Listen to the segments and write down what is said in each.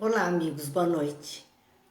Olá, amigos, boa noite.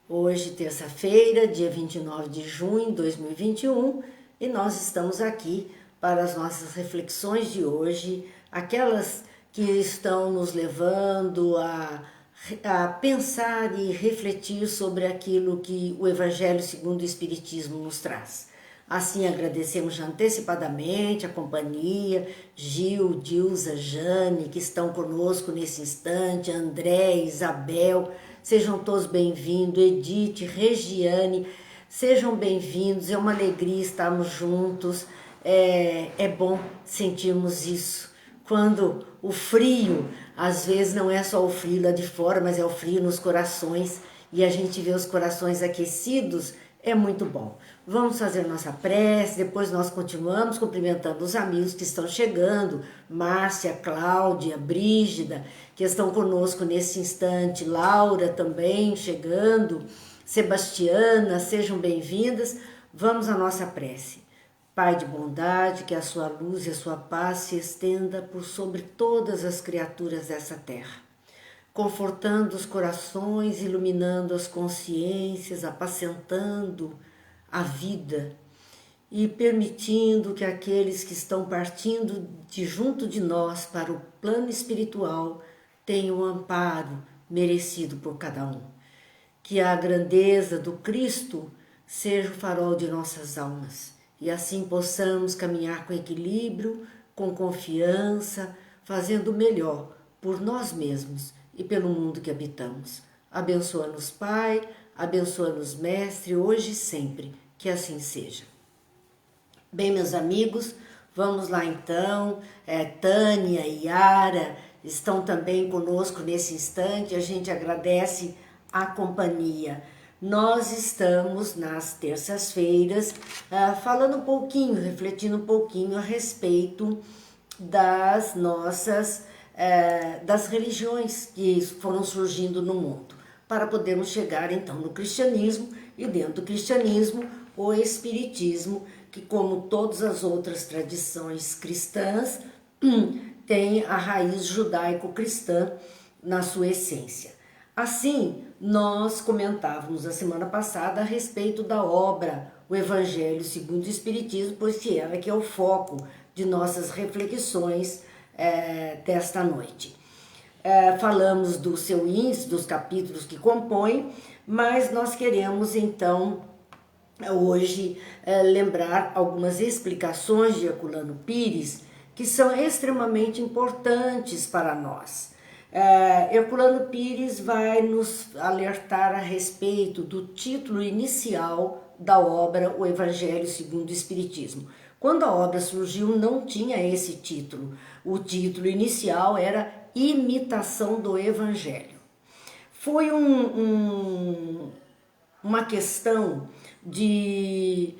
Hoje, terça-feira, dia 29 de junho de 2021, e nós estamos aqui para as nossas reflexões de hoje, aquelas que estão nos levando a pensar e refletir sobre aquilo que o Evangelho segundo o Espiritismo nos traz. Assim, agradecemos já antecipadamente a companhia, Gil, Dilza, Jane, que estão conosco nesse instante, André, Isabel, sejam todos bem-vindos, Edith, Regiane, sejam bem-vindos, é uma alegria estarmos juntos, é bom sentirmos isso. Quando o frio, às vezes não é só o frio lá de fora, mas é o frio nos corações, e a gente vê os corações aquecidos, é muito bom. Vamos fazer nossa prece, depois nós continuamos cumprimentando os amigos que estão chegando, Márcia, Cláudia, Brígida, que estão conosco nesse instante, Laura também chegando, Sebastiana, sejam bem-vindas. Vamos à nossa prece. Pai de bondade, que a sua luz e a sua paz se estenda por sobre todas as criaturas dessa terra, confortando os corações, iluminando as consciências, apacentando a vida e permitindo que aqueles que estão partindo de junto de nós para o plano espiritual tenham o amparo merecido por cada um. Que a grandeza do Cristo seja o farol de nossas almas e assim possamos caminhar com equilíbrio, com confiança, fazendo o melhor por nós mesmos e pelo mundo que habitamos. Abençoa-nos, Pai, abençoa-nos, Mestre, hoje e sempre, que assim seja. Bem, meus amigos, vamos lá então. Tânia e Yara estão também conosco nesse instante, a gente agradece a companhia. Nós estamos nas terças-feiras falando um pouquinho, refletindo um pouquinho a respeito das nossas das religiões que foram surgindo no mundo, para podermos chegar então no cristianismo, e dentro do cristianismo o espiritismo, que como todas as outras tradições cristãs tem a raiz judaico-cristã na sua essência. Assim, nós comentávamos a semana passada a respeito da obra O Evangelho segundo o Espiritismo, pois que ela que é o foco de nossas reflexões desta noite. Falamos do seu índice, dos capítulos que compõem, mas nós queremos então hoje lembrar algumas explicações de Herculano Pires que são extremamente importantes para nós. Herculano Pires vai nos alertar a respeito do título inicial da obra O Evangelho segundo o Espiritismo. Quando a obra surgiu, não tinha esse título. O título inicial era Imitação do Evangelho. Foi uma questão de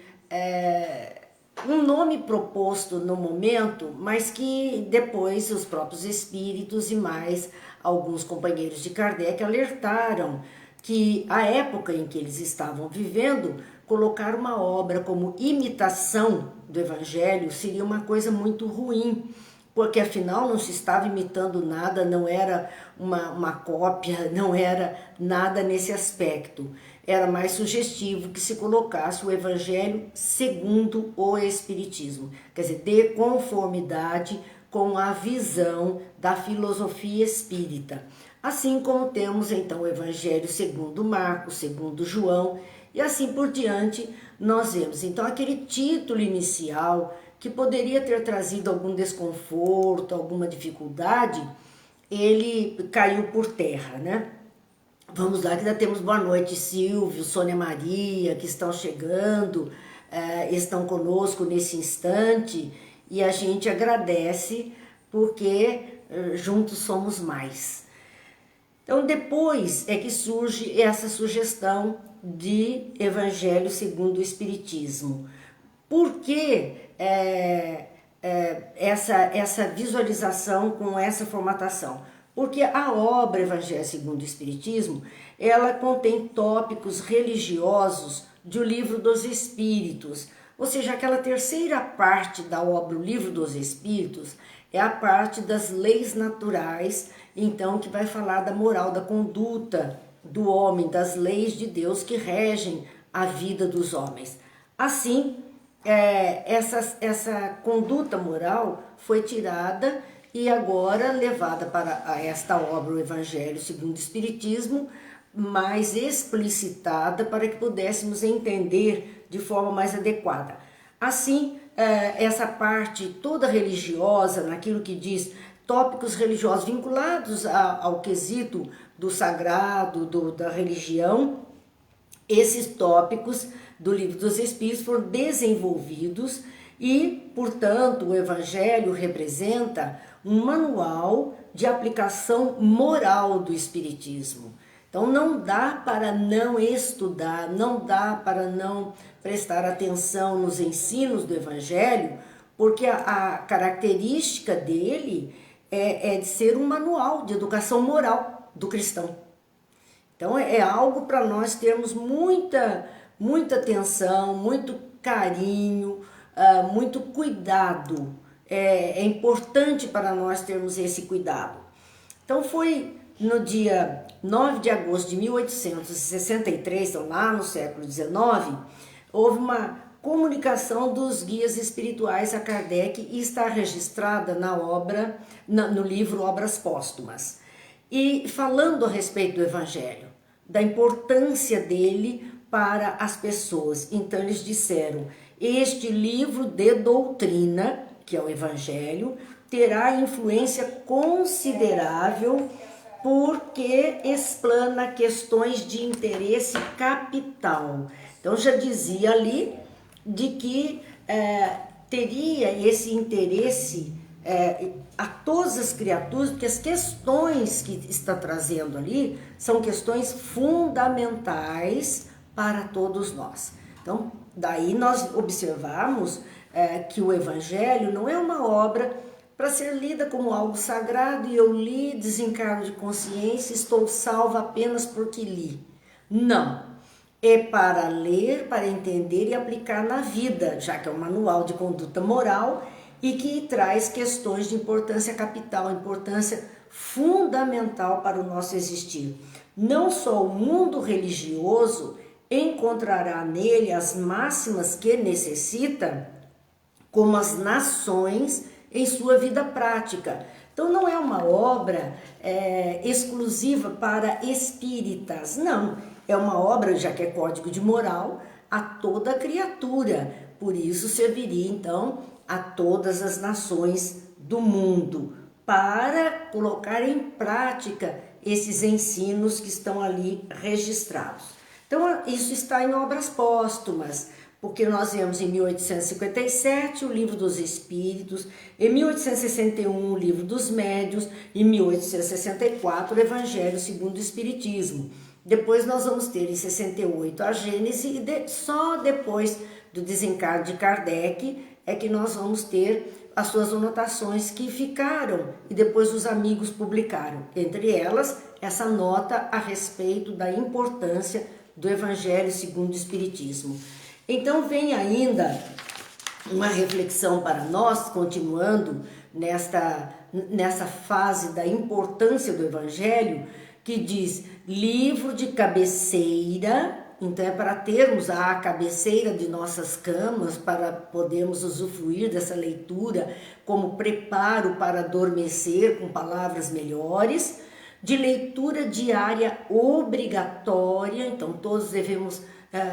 um nome proposto no momento, mas que depois os próprios espíritos e mais alguns companheiros de Kardec alertaram que a época em que eles estavam vivendo, colocar uma obra como imitação do Evangelho seria uma coisa muito ruim, porque afinal não se estava imitando nada, não era uma cópia, não era nada nesse aspecto. Era mais sugestivo que se colocasse o Evangelho segundo o Espiritismo, quer dizer, de conformidade com a visão da filosofia espírita. Assim como temos então o Evangelho segundo Marcos, segundo João, e assim por diante nós vemos. Então aquele título inicial que poderia ter trazido algum desconforto, alguma dificuldade, ele caiu por terra, né? Vamos lá, que ainda temos boa noite, Silvio, Sônia Maria, que estão chegando, estão conosco nesse instante, e a gente agradece porque juntos somos mais. Então depois é que surge essa sugestão de Evangelho segundo o Espiritismo. Por que essa visualização com essa formatação? Porque a obra Evangelho segundo o Espiritismo, ela contém tópicos religiosos do Livro dos Espíritos, ou seja, aquela terceira parte da obra, o Livro dos Espíritos, é a parte das leis naturais, então que vai falar da moral, da conduta do homem, das leis de Deus que regem a vida dos homens. Assim, essa conduta moral foi tirada e agora levada para esta obra, o Evangelho segundo o Espiritismo, mais explicitada para que pudéssemos entender de forma mais adequada. Assim, essa parte toda religiosa, naquilo que diz tópicos religiosos vinculados ao quesito do sagrado, da religião, esses tópicos do Livro dos Espíritos foram desenvolvidos e, portanto, o Evangelho representa um manual de aplicação moral do Espiritismo. Então não dá para não estudar, não dá para não prestar atenção nos ensinos do Evangelho, porque a característica dele é de ser um manual de educação moral do cristão. Então é algo para nós termos muita atenção, muito carinho, muito cuidado. É importante para nós termos esse cuidado. Então foi no dia 9 de agosto de 1863, então lá no século XIX, houve uma comunicação dos guias espirituais a Kardec e está registrada no livro Obras Póstumas. E falando a respeito do Evangelho, da importância dele para as pessoas. Então eles disseram, este livro de doutrina, que é o Evangelho, terá influência considerável porque explana questões de interesse capital. Então já dizia ali de que teria esse interesse a todas as criaturas, porque as questões que está trazendo ali são questões fundamentais para todos nós. Então, daí nós observamos que o Evangelho não é uma obra para ser lida como algo sagrado e eu li, desencargo de consciência, estou salva apenas porque li. Não. É para ler, para entender e aplicar na vida, já que é um manual de conduta moral e que traz questões de importância capital, importância fundamental para o nosso existir. Não só o mundo religioso encontrará nele as máximas que necessita, como as nações em sua vida prática. Então não é uma obra exclusiva para espíritas, não. É uma obra, já que é código de moral, a toda criatura. Por isso serviria então a todas as nações do mundo, para colocar em prática esses ensinos que estão ali registrados. Então isso está em Obras Póstumas, porque nós vemos em 1857 o Livro dos Espíritos, em 1861 o Livro dos Médiuns, em 1864 o Evangelho segundo o Espiritismo. Depois nós vamos ter em 68 a Gênese e só depois do desencargo de Kardec é que nós vamos ter as suas anotações que ficaram e depois os amigos publicaram. Entre elas, essa nota a respeito da importância do Evangelho segundo o Espiritismo. Então vem ainda uma reflexão para nós, continuando nessa fase da importância do Evangelho, que diz livro de cabeceira. Então é para termos a cabeceira de nossas camas, para podermos usufruir dessa leitura como preparo para adormecer com palavras melhores, de leitura diária obrigatória. Então todos devemos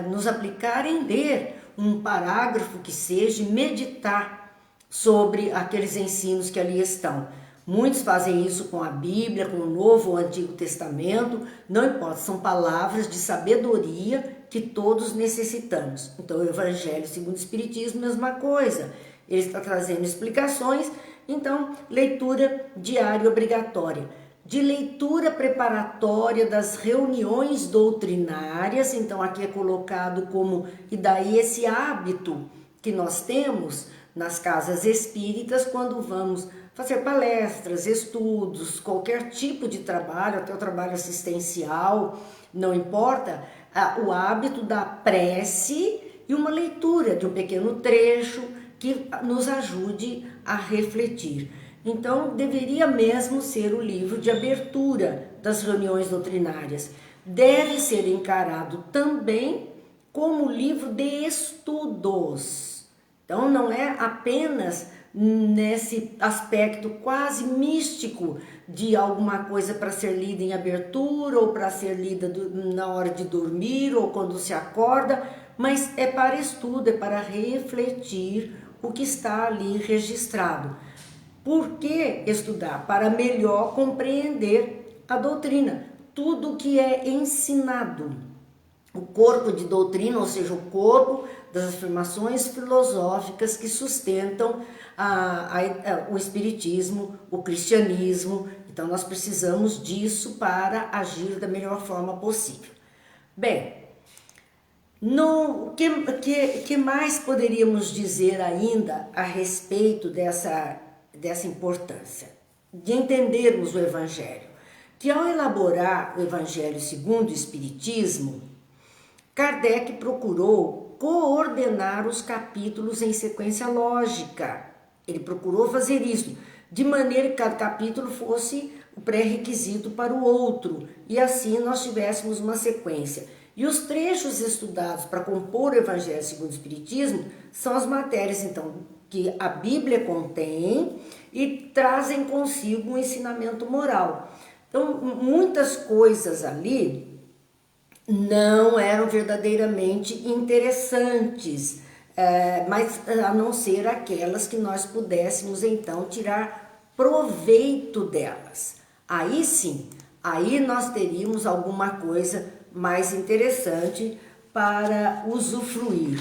nos aplicar em ler um parágrafo que seja, meditar sobre aqueles ensinos que ali estão. Muitos fazem isso com a Bíblia, com o Novo ou Antigo Testamento, não importa, são palavras de sabedoria que todos necessitamos. Então o Evangelho segundo o Espiritismo, mesma coisa, ele está trazendo explicações. Então leitura diária obrigatória, de leitura preparatória das reuniões doutrinárias. Então aqui é colocado como, e daí esse hábito que nós temos nas casas espíritas quando vamos fazer palestras, estudos, qualquer tipo de trabalho, até o trabalho assistencial, não importa, o hábito da prece e uma leitura de um pequeno trecho que nos ajude a refletir. Então, deveria mesmo ser o livro de abertura das reuniões doutrinárias. Deve ser encarado também como livro de estudos. Então, não é apenas nesse aspecto quase místico de alguma coisa para ser lida em abertura ou para ser lida na hora de dormir ou quando se acorda, mas é para estudo, é para refletir o que está ali registrado. Por que estudar? Para melhor compreender a doutrina, tudo que é ensinado. O corpo de doutrina, ou seja, o corpo das afirmações filosóficas que sustentam o espiritismo, o cristianismo. Então, nós precisamos disso para agir da melhor forma possível. Bem, o que mais poderíamos dizer ainda a respeito dessa importância de entendermos o Evangelho? Que ao elaborar o Evangelho segundo o Espiritismo, Kardec procurou coordenar os capítulos em sequência lógica. Ele procurou fazer isso, de maneira que cada capítulo fosse o pré-requisito para o outro, e assim nós tivéssemos uma sequência. E os trechos estudados para compor o Evangelho segundo o Espiritismo são as matérias, então, que a Bíblia contém e trazem consigo um ensinamento moral. Então, muitas coisas ali não eram verdadeiramente interessantes, mas a não ser aquelas que nós pudéssemos então tirar proveito delas. Aí sim, aí nós teríamos alguma coisa mais interessante para usufruir.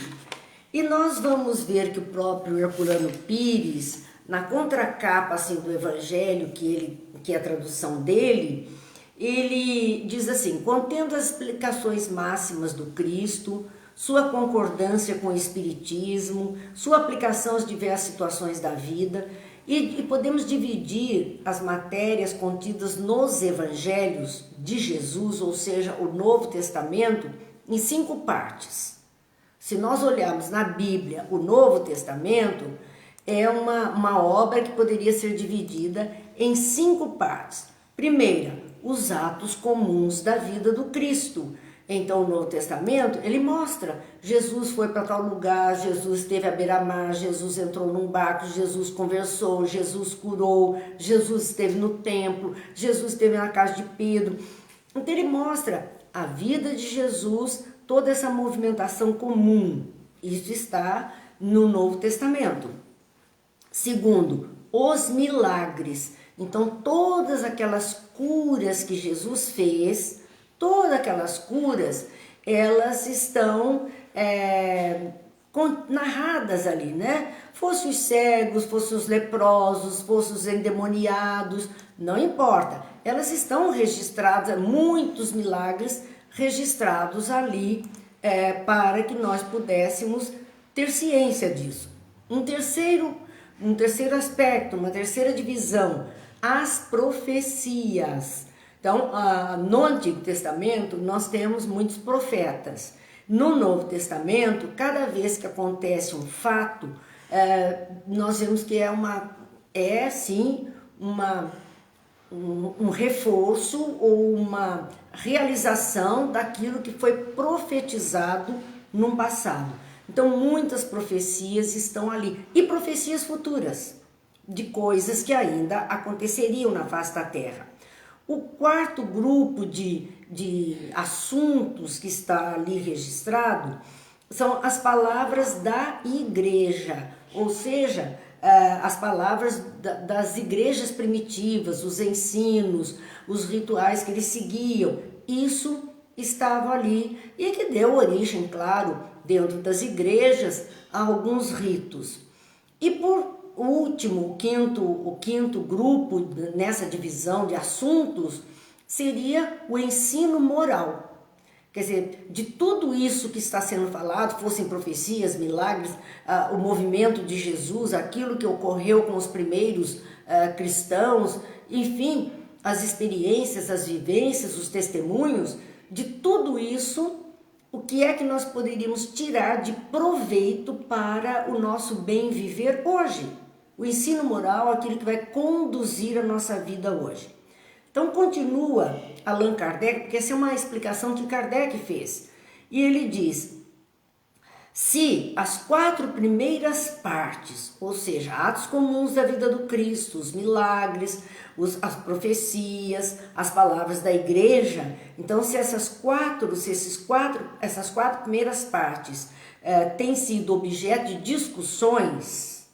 E nós vamos ver que o próprio Herculano Pires, na contracapa assim, do Evangelho, que é a tradução dele, ele diz assim: contendo as explicações máximas do Cristo, sua concordância com o Espiritismo, sua aplicação às diversas situações da vida, e podemos dividir as matérias contidas nos Evangelhos de Jesus, ou seja, o Novo Testamento, em 5 partes. Se nós olharmos na Bíblia, o Novo Testamento é uma obra que poderia ser dividida em 5 partes. Primeira, os atos comuns da vida do Cristo. Então, o Novo Testamento, ele mostra: Jesus foi para tal lugar, Jesus esteve à beira-mar, Jesus entrou num barco, Jesus conversou, Jesus curou, Jesus esteve no templo, Jesus esteve na casa de Pedro. Então, ele mostra a vida de Jesus, toda essa movimentação comum. Isso está no Novo Testamento. Segundo, os milagres. Então, todas aquelas curas que Jesus fez, todas aquelas curas, elas estão narradas ali, né? Fossem os cegos, fossem os leprosos, fossem os endemoniados, não importa. Elas estão registradas, muitos milagres registrados ali para que nós pudéssemos ter ciência disso. Um terceiro aspecto, uma terceira divisão, as profecias. Então, no Antigo Testamento, nós temos muitos profetas. No Novo Testamento, cada vez que acontece um fato, nós vemos que é sim um reforço ou uma realização daquilo que foi profetizado no passado. Então, muitas profecias estão ali, e profecias futuras, de coisas que ainda aconteceriam na face da terra. O quarto grupo de assuntos que está ali registrado são as palavras da igreja, ou seja, as palavras das igrejas primitivas, os ensinos, os rituais que eles seguiam. Isso estava ali e que deu origem, claro, dentro das igrejas, a alguns ritos. E por último, o quinto grupo nessa divisão de assuntos seria o ensino moral. Quer dizer, de tudo isso que está sendo falado, fossem profecias, milagres, o movimento de Jesus, aquilo que ocorreu com os primeiros cristãos, enfim, as experiências, as vivências, os testemunhos, de tudo isso, o que é que nós poderíamos tirar de proveito para o nosso bem viver hoje? O ensino moral é aquilo que vai conduzir a nossa vida hoje. Então continua Allan Kardec, porque essa é uma explicação que Kardec fez. E ele diz: se as 4 primeiras partes, ou seja, atos comuns da vida do Cristo, os milagres, as profecias, as palavras da igreja, então se essas quatro primeiras partes têm sido objeto de discussões,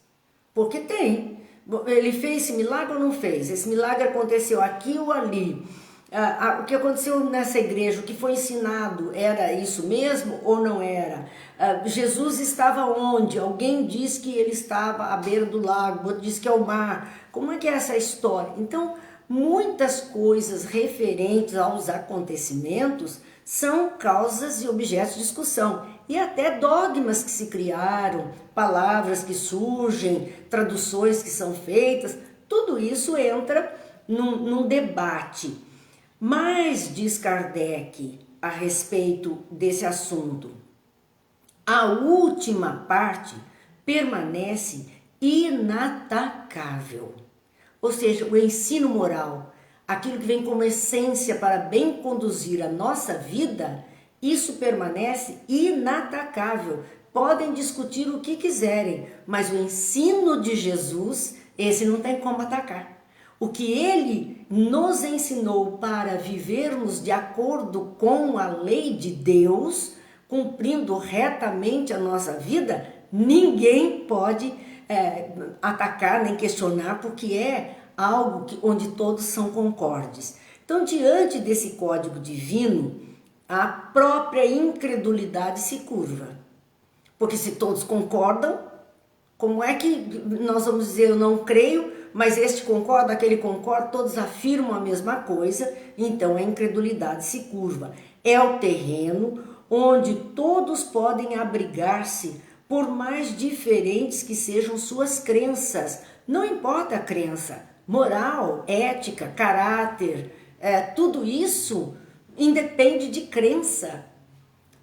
porque tem. Ele fez esse milagre ou não fez? Esse milagre aconteceu aqui ou ali? O que aconteceu nessa igreja, o que foi ensinado, era isso mesmo ou não era? Jesus estava onde? Alguém diz que ele estava à beira do lago, outro diz que é o mar. Como é que é essa história? Então, muitas coisas referentes aos acontecimentos são causas e objetos de discussão. E até dogmas que se criaram, palavras que surgem, traduções que são feitas, tudo isso entra num debate. Mas, diz Kardec a respeito desse assunto, a última parte permanece inatacável. Ou seja, o ensino moral, aquilo que vem como essência para bem conduzir a nossa vida, isso permanece inatacável. Podem discutir o que quiserem, mas o ensino de Jesus, esse não tem como atacar. O que ele nos ensinou para vivermos de acordo com a lei de Deus, cumprindo retamente a nossa vida, ninguém pode atacar nem questionar, porque é algo onde todos são concordes. Então, diante desse código divino, a própria incredulidade se curva. Porque se todos concordam, como é que nós vamos dizer eu não creio, mas este concorda, aquele concorda, todos afirmam a mesma coisa, então a incredulidade se curva. É o terreno onde todos podem abrigar-se, por mais diferentes que sejam suas crenças. Não importa a crença, moral, ética, caráter, tudo isso independe de crença.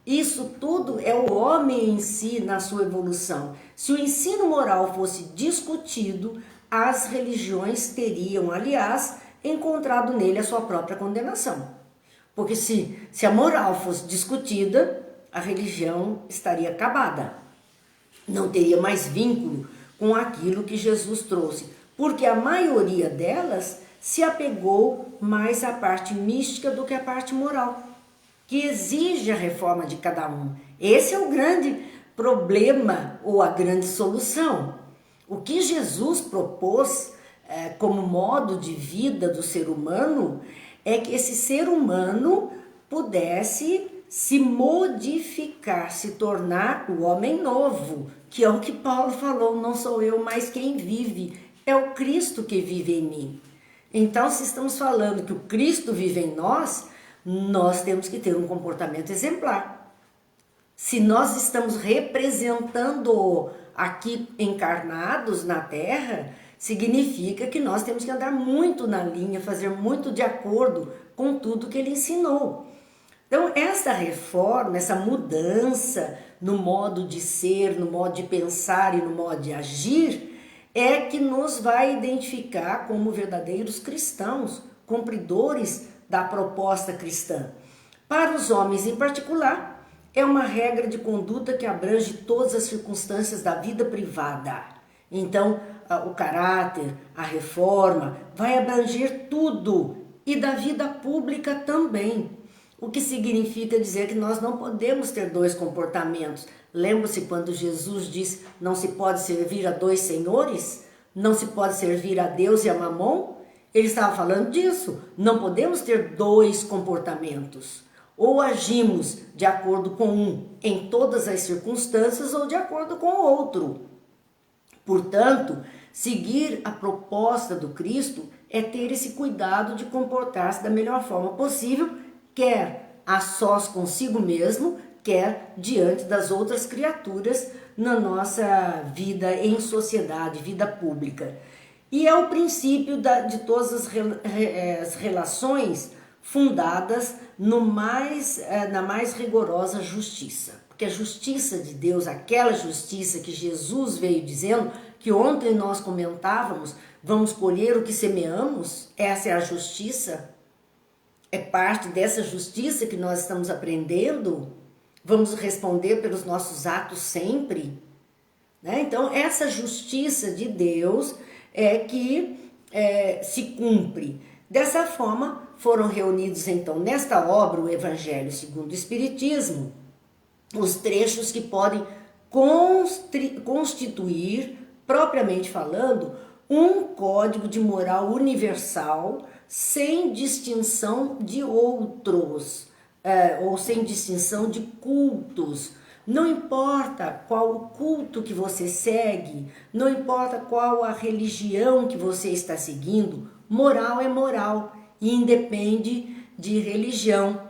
Isso tudo é o homem em si na sua evolução. Se o ensino moral fosse discutido, as religiões teriam, aliás, encontrado nele a sua própria condenação. Porque se a moral fosse discutida, a religião estaria acabada. Não teria mais vínculo com aquilo que Jesus trouxe. Porque a maioria delas se apegou mais à parte mística do que à parte moral, que exige a reforma de cada um. Esse é o grande problema ou a grande solução. O que Jesus propôs como modo de vida do ser humano é que esse ser humano pudesse se modificar, se tornar o homem novo, que é o que Paulo falou, não sou eu mais quem vive, é o Cristo que vive em mim. Então, se estamos falando que o Cristo vive em nós temos que ter um comportamento exemplar. Se nós estamos representando aqui encarnados na Terra, significa que nós temos que andar muito na linha, fazer muito de acordo com tudo que ele ensinou. Então, essa reforma, essa mudança no modo de ser, no modo de pensar e no modo de agir, é que nos vai identificar como verdadeiros cristãos, cumpridores da proposta cristã. Para os homens em particular, é uma regra de conduta que abrange todas as circunstâncias da vida privada. Então, o caráter, a reforma, vai abranger tudo e da vida pública também. O que significa dizer que nós não podemos ter dois comportamentos. Lembra-se quando Jesus diz não se pode servir a dois senhores? Não se pode servir a Deus e a Mamon? Ele estava falando disso. Não podemos ter dois comportamentos. Ou agimos de acordo com um em todas as circunstâncias ou de acordo com o outro. Portanto, seguir a proposta do Cristo é ter esse cuidado de comportar-se da melhor forma possível, quer a sós consigo mesmo, quer diante das outras criaturas na nossa vida em sociedade, vida pública. E é o princípio de todas as relações fundadas na mais rigorosa justiça. Porque a justiça de Deus, aquela justiça que Jesus veio dizendo, que ontem nós comentávamos, vamos colher o que semeamos, essa é a justiça, é parte dessa justiça que nós estamos aprendendo, vamos responder pelos nossos atos sempre, né? Então essa justiça de Deus é que se cumpre. Dessa forma foram reunidos então nesta obra, o Evangelho segundo o Espiritismo, os trechos que podem constituir, propriamente falando, um código de moral universal sem distinção de outros, ou sem distinção de cultos. Não importa qual o culto que você segue, não importa qual a religião que você está seguindo, moral é moral e independe de religião,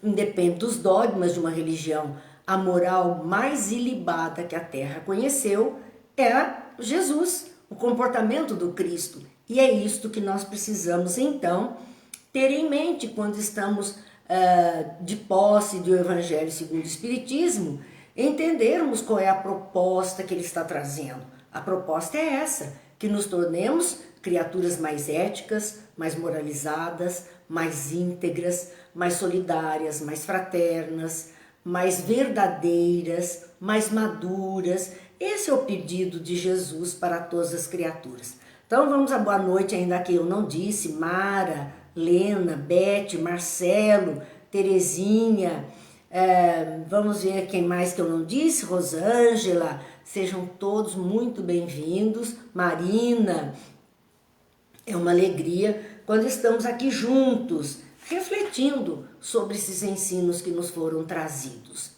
independe dos dogmas de uma religião. A moral mais ilibada que a Terra conheceu é Jesus, o comportamento do Cristo. E é isto que nós precisamos, então, ter em mente quando estamos de posse do Evangelho segundo o Espiritismo, entendermos qual é a proposta que ele está trazendo. A proposta é essa, que nos tornemos criaturas mais éticas, mais moralizadas, mais íntegras, mais solidárias, mais fraternas, mais verdadeiras, mais maduras. Esse é o pedido de Jesus para todas as criaturas. Então vamos à boa noite ainda que eu não disse, Mara, Lena, Beth, Marcelo, Terezinha, vamos ver quem mais que eu não disse, Rosângela, sejam todos muito bem-vindos, Marina, é uma alegria quando estamos aqui juntos, refletindo sobre esses ensinos que nos foram trazidos.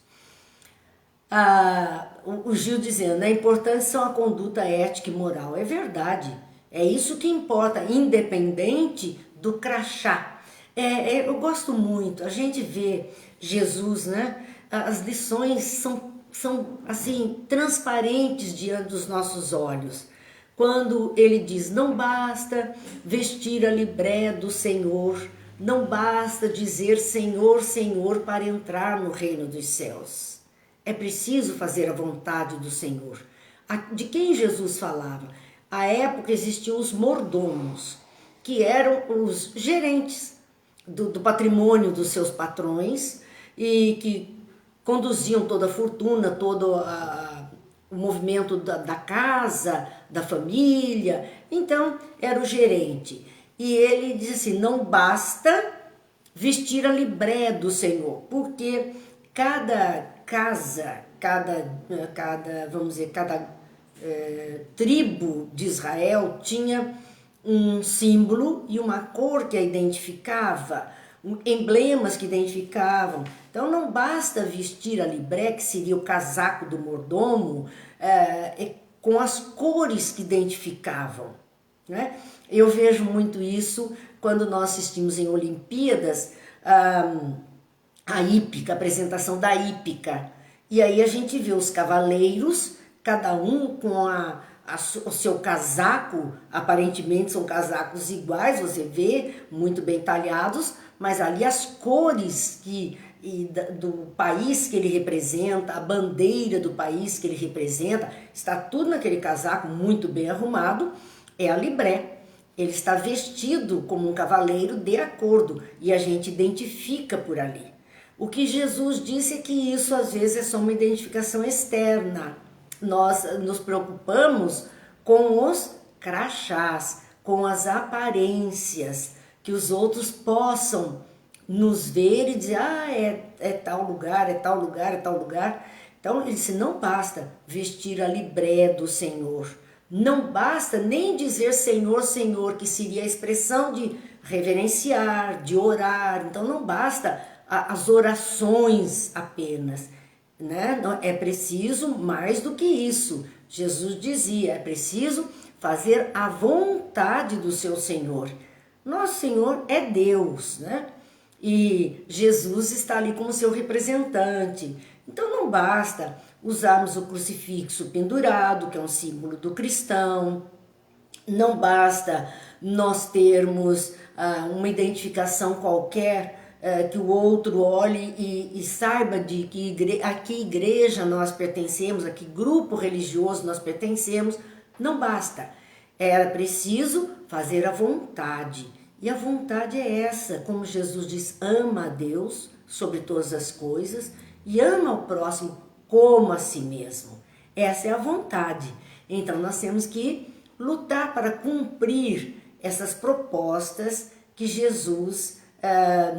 O Gil dizendo, a importância são a conduta ética e moral. É verdade, é isso que importa, independente do crachá. Eu gosto muito, a gente vê Jesus, né? As lições são assim, transparentes diante dos nossos olhos. Quando ele diz, não basta vestir a libré do Senhor, não basta dizer Senhor, Senhor para entrar no reino dos céus. É preciso fazer a vontade do Senhor. De quem Jesus falava? À época existiam os mordomos, que eram os gerentes do patrimônio dos seus patrões e que conduziam toda a fortuna, todo o movimento da casa, da família. Então, era o gerente. E ele diz assim, não basta vestir a libré do Senhor, porque cada casa, vamos dizer, cada tribo de Israel tinha um símbolo e uma cor que a identificava, emblemas que identificavam. Então não basta vestir a libré, que seria o casaco do mordomo, com as cores que identificavam, né? Eu vejo muito isso quando nós assistimos em Olimpíadas a hípica, a apresentação da hípica. E aí a gente vê os cavaleiros, cada um com o seu casaco, aparentemente são casacos iguais, você vê, muito bem talhados, mas ali as cores do país que ele representa, a bandeira do país que ele representa, está tudo naquele casaco muito bem arrumado, é a libré. Ele está vestido como um cavaleiro de acordo e a gente identifica por ali. O que Jesus disse é que isso às vezes é só uma identificação externa. Nós nos preocupamos com os crachás, com as aparências, que os outros possam nos ver e dizer, é tal lugar, é tal lugar, é tal lugar. Então ele disse, não basta vestir a libré do Senhor, não basta nem dizer Senhor, Senhor, que seria a expressão de reverenciar, de orar. Então não basta as orações apenas, né? É preciso mais do que isso. Jesus dizia, é preciso fazer a vontade do seu Senhor. Nosso Senhor é Deus, né? E Jesus está ali como seu representante. Então não basta usarmos o crucifixo pendurado, que é um símbolo do cristão. Não basta nós termos uma identificação qualquer que o outro olhe e saiba de a que igreja nós pertencemos, a que grupo religioso nós pertencemos. Não basta. Era preciso fazer a vontade. E a vontade é essa, como Jesus diz, ama a Deus sobre todas as coisas e ama o próximo como a si mesmo. Essa é a vontade. Então nós temos que lutar para cumprir essas propostas que Jesus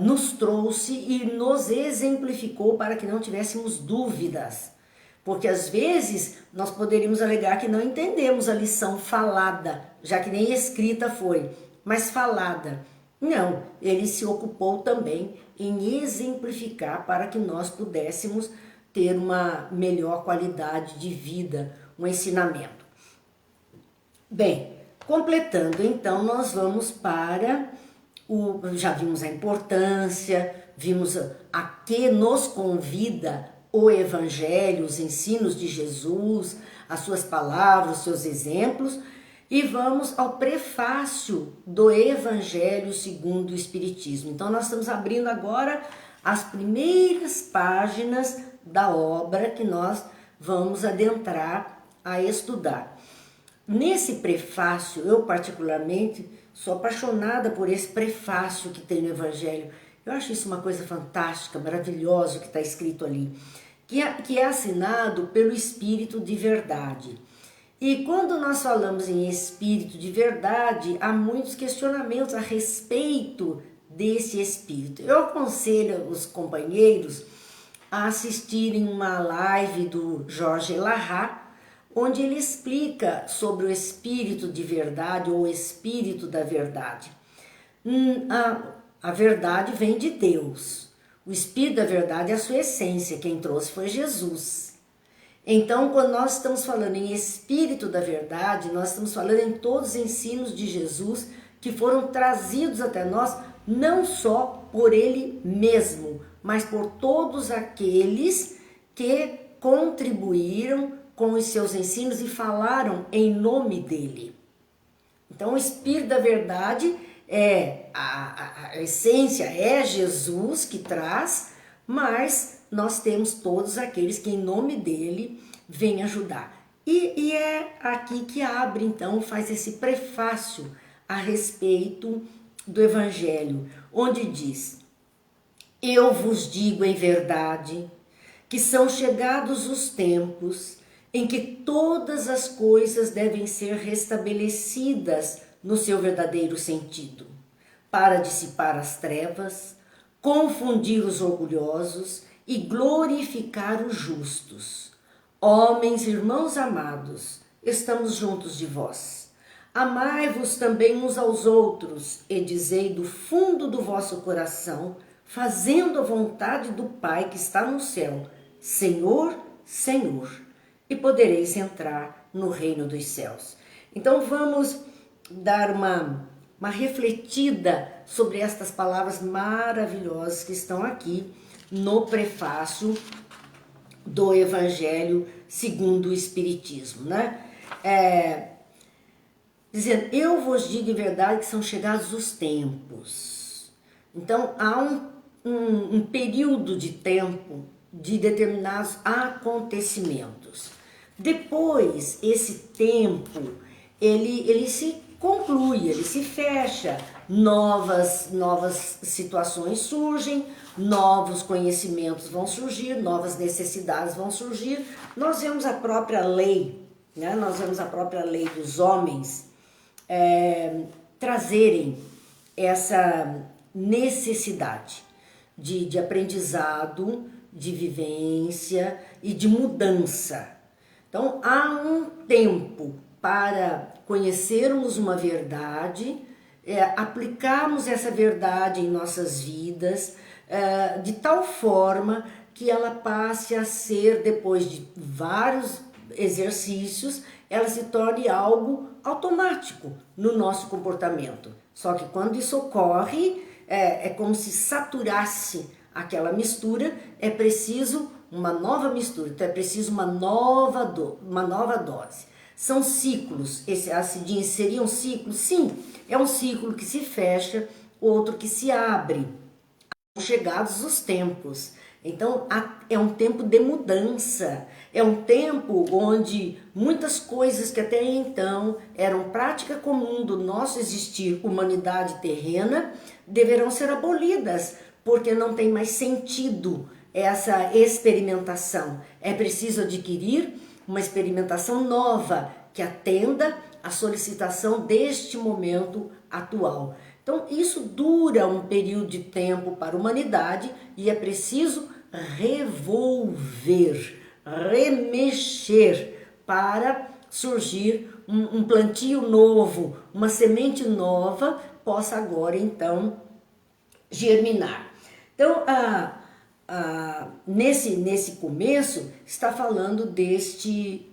nos trouxe e nos exemplificou para que não tivéssemos dúvidas. Porque às vezes nós poderíamos alegar que não entendemos a lição falada, já que nem escrita foi, mas falada. Não, ele se ocupou também em exemplificar para que nós pudéssemos ter uma melhor qualidade de vida, um ensinamento. Bem, completando então, nós vamos para já vimos a importância, vimos a que nos convida o Evangelho, os ensinos de Jesus, as suas palavras, os seus exemplos, e vamos ao prefácio do Evangelho segundo o Espiritismo. Então nós estamos abrindo agora as primeiras páginas da obra que nós vamos adentrar a estudar. Nesse prefácio, eu particularmente sou apaixonada por esse prefácio que tem no Evangelho. Eu acho isso uma coisa fantástica, maravilhosa que está escrito ali, que é assinado pelo Espírito de Verdade. E quando nós falamos em Espírito de Verdade, há muitos questionamentos a respeito desse Espírito. Eu aconselho os companheiros a assistirem uma live do Jorge Larrat, onde ele explica sobre o Espírito de Verdade ou o Espírito da Verdade. A verdade vem de Deus. O Espírito da Verdade é a sua essência. Quem trouxe foi Jesus. Então, quando nós estamos falando em Espírito da Verdade, nós estamos falando em todos os ensinos de Jesus que foram trazidos até nós, não só por Ele mesmo, mas por todos aqueles que contribuíram com os seus ensinos e falaram em nome dele. Então, o Espírito da Verdade é a essência, é Jesus que traz, mas nós temos todos aqueles que em nome dele vêm ajudar. E é aqui que abre, então, faz esse prefácio a respeito do Evangelho, onde diz: eu vos digo em verdade que são chegados os tempos em que todas as coisas devem ser restabelecidas no seu verdadeiro sentido, para dissipar as trevas, confundir os orgulhosos e glorificar os justos. Homens, irmãos amados, estamos juntos de vós. Amai-vos também uns aos outros e dizei do fundo do vosso coração, fazendo a vontade do Pai que está no céu, Senhor, Senhor, e podereis entrar no reino dos céus. Então vamos dar uma refletida sobre estas palavras maravilhosas que estão aqui no prefácio do Evangelho segundo o Espiritismo, né? Dizendo, eu vos digo em verdade que são chegados os tempos. Então há um período de tempo de determinados acontecimentos. Depois, esse tempo, ele se conclui, ele se fecha, novas situações surgem, novos conhecimentos vão surgir, novas necessidades vão surgir. Nós vemos a própria lei, né? Nós vemos a própria lei dos homens trazerem essa necessidade de aprendizado, de vivência e de mudança. Então, há um tempo para conhecermos uma verdade, aplicarmos essa verdade em nossas vidas, de tal forma que ela passe a ser, depois de vários exercícios, ela se torne algo automático no nosso comportamento. Só que quando isso ocorre, é como se saturasse aquela mistura, é preciso uma nova mistura, então é preciso uma nova dose. São ciclos, seria um ciclo? Sim, é um ciclo que se fecha, outro que se abre. Chegados os tempos. Então é um tempo de mudança, é um tempo onde muitas coisas que até então eram prática comum do nosso existir, humanidade terrena, deverão ser abolidas, porque não tem mais sentido essa experimentação. É preciso adquirir uma experimentação nova que atenda à solicitação deste momento atual. Então, isso dura um período de tempo para a humanidade e é preciso revolver, remexer para surgir um plantio novo, uma semente nova possa agora então germinar. Então, nesse começo está falando desse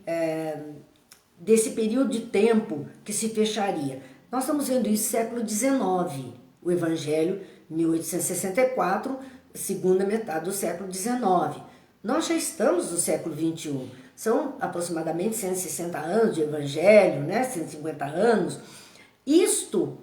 período de tempo que se fecharia. Nós estamos vendo isso no século XIX, o Evangelho, 1864, segunda metade do século XIX. Nós já estamos no século XXI, são aproximadamente 160 anos de Evangelho, né? 150 anos. Isto,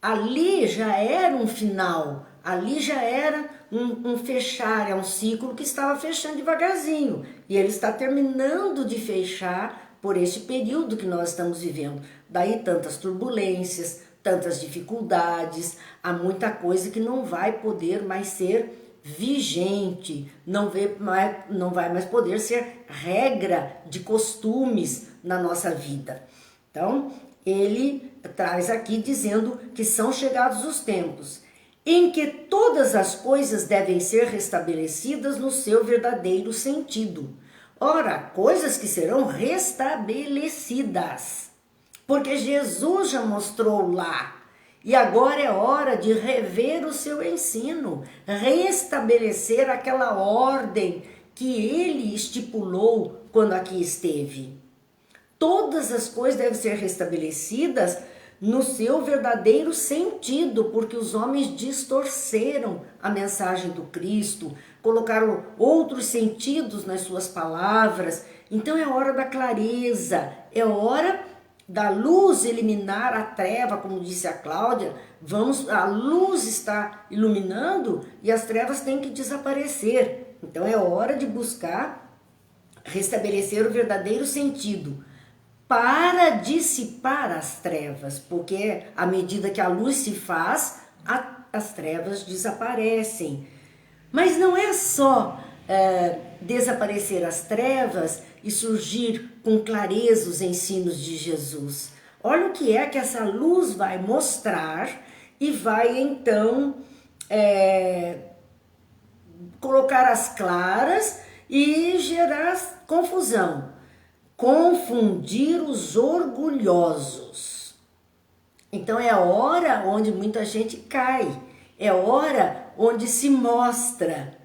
ali já era um final, ali já era um fechar, é um ciclo que estava fechando devagarzinho. E ele está terminando de fechar por este período que nós estamos vivendo. Daí tantas turbulências, tantas dificuldades, há muita coisa que não vai poder mais ser vigente, não vai mais poder ser regra de costumes na nossa vida. Então, ele traz aqui dizendo que são chegados os tempos em que todas as coisas devem ser restabelecidas no seu verdadeiro sentido. Ora, coisas que serão restabelecidas, porque Jesus já mostrou lá. E agora é hora de rever o seu ensino, restabelecer aquela ordem que ele estipulou quando aqui esteve. Todas as coisas devem ser restabelecidas no seu verdadeiro sentido, porque os homens distorceram a mensagem do Cristo, colocaram outros sentidos nas suas palavras. Então é hora da clareza, é hora da luz eliminar a treva, como disse a Cláudia. A luz está iluminando e as trevas têm que desaparecer. Então é hora de buscar restabelecer o verdadeiro sentido para dissipar as trevas, porque à medida que a luz se faz, as trevas desaparecem. Mas não é só desaparecer as trevas e surgir com clareza os ensinos de Jesus. Olha o que é que essa luz vai mostrar e vai então colocar as claras e gerar confusão. Confundir os orgulhosos. Então é a hora onde muita gente cai, é a hora onde se mostra.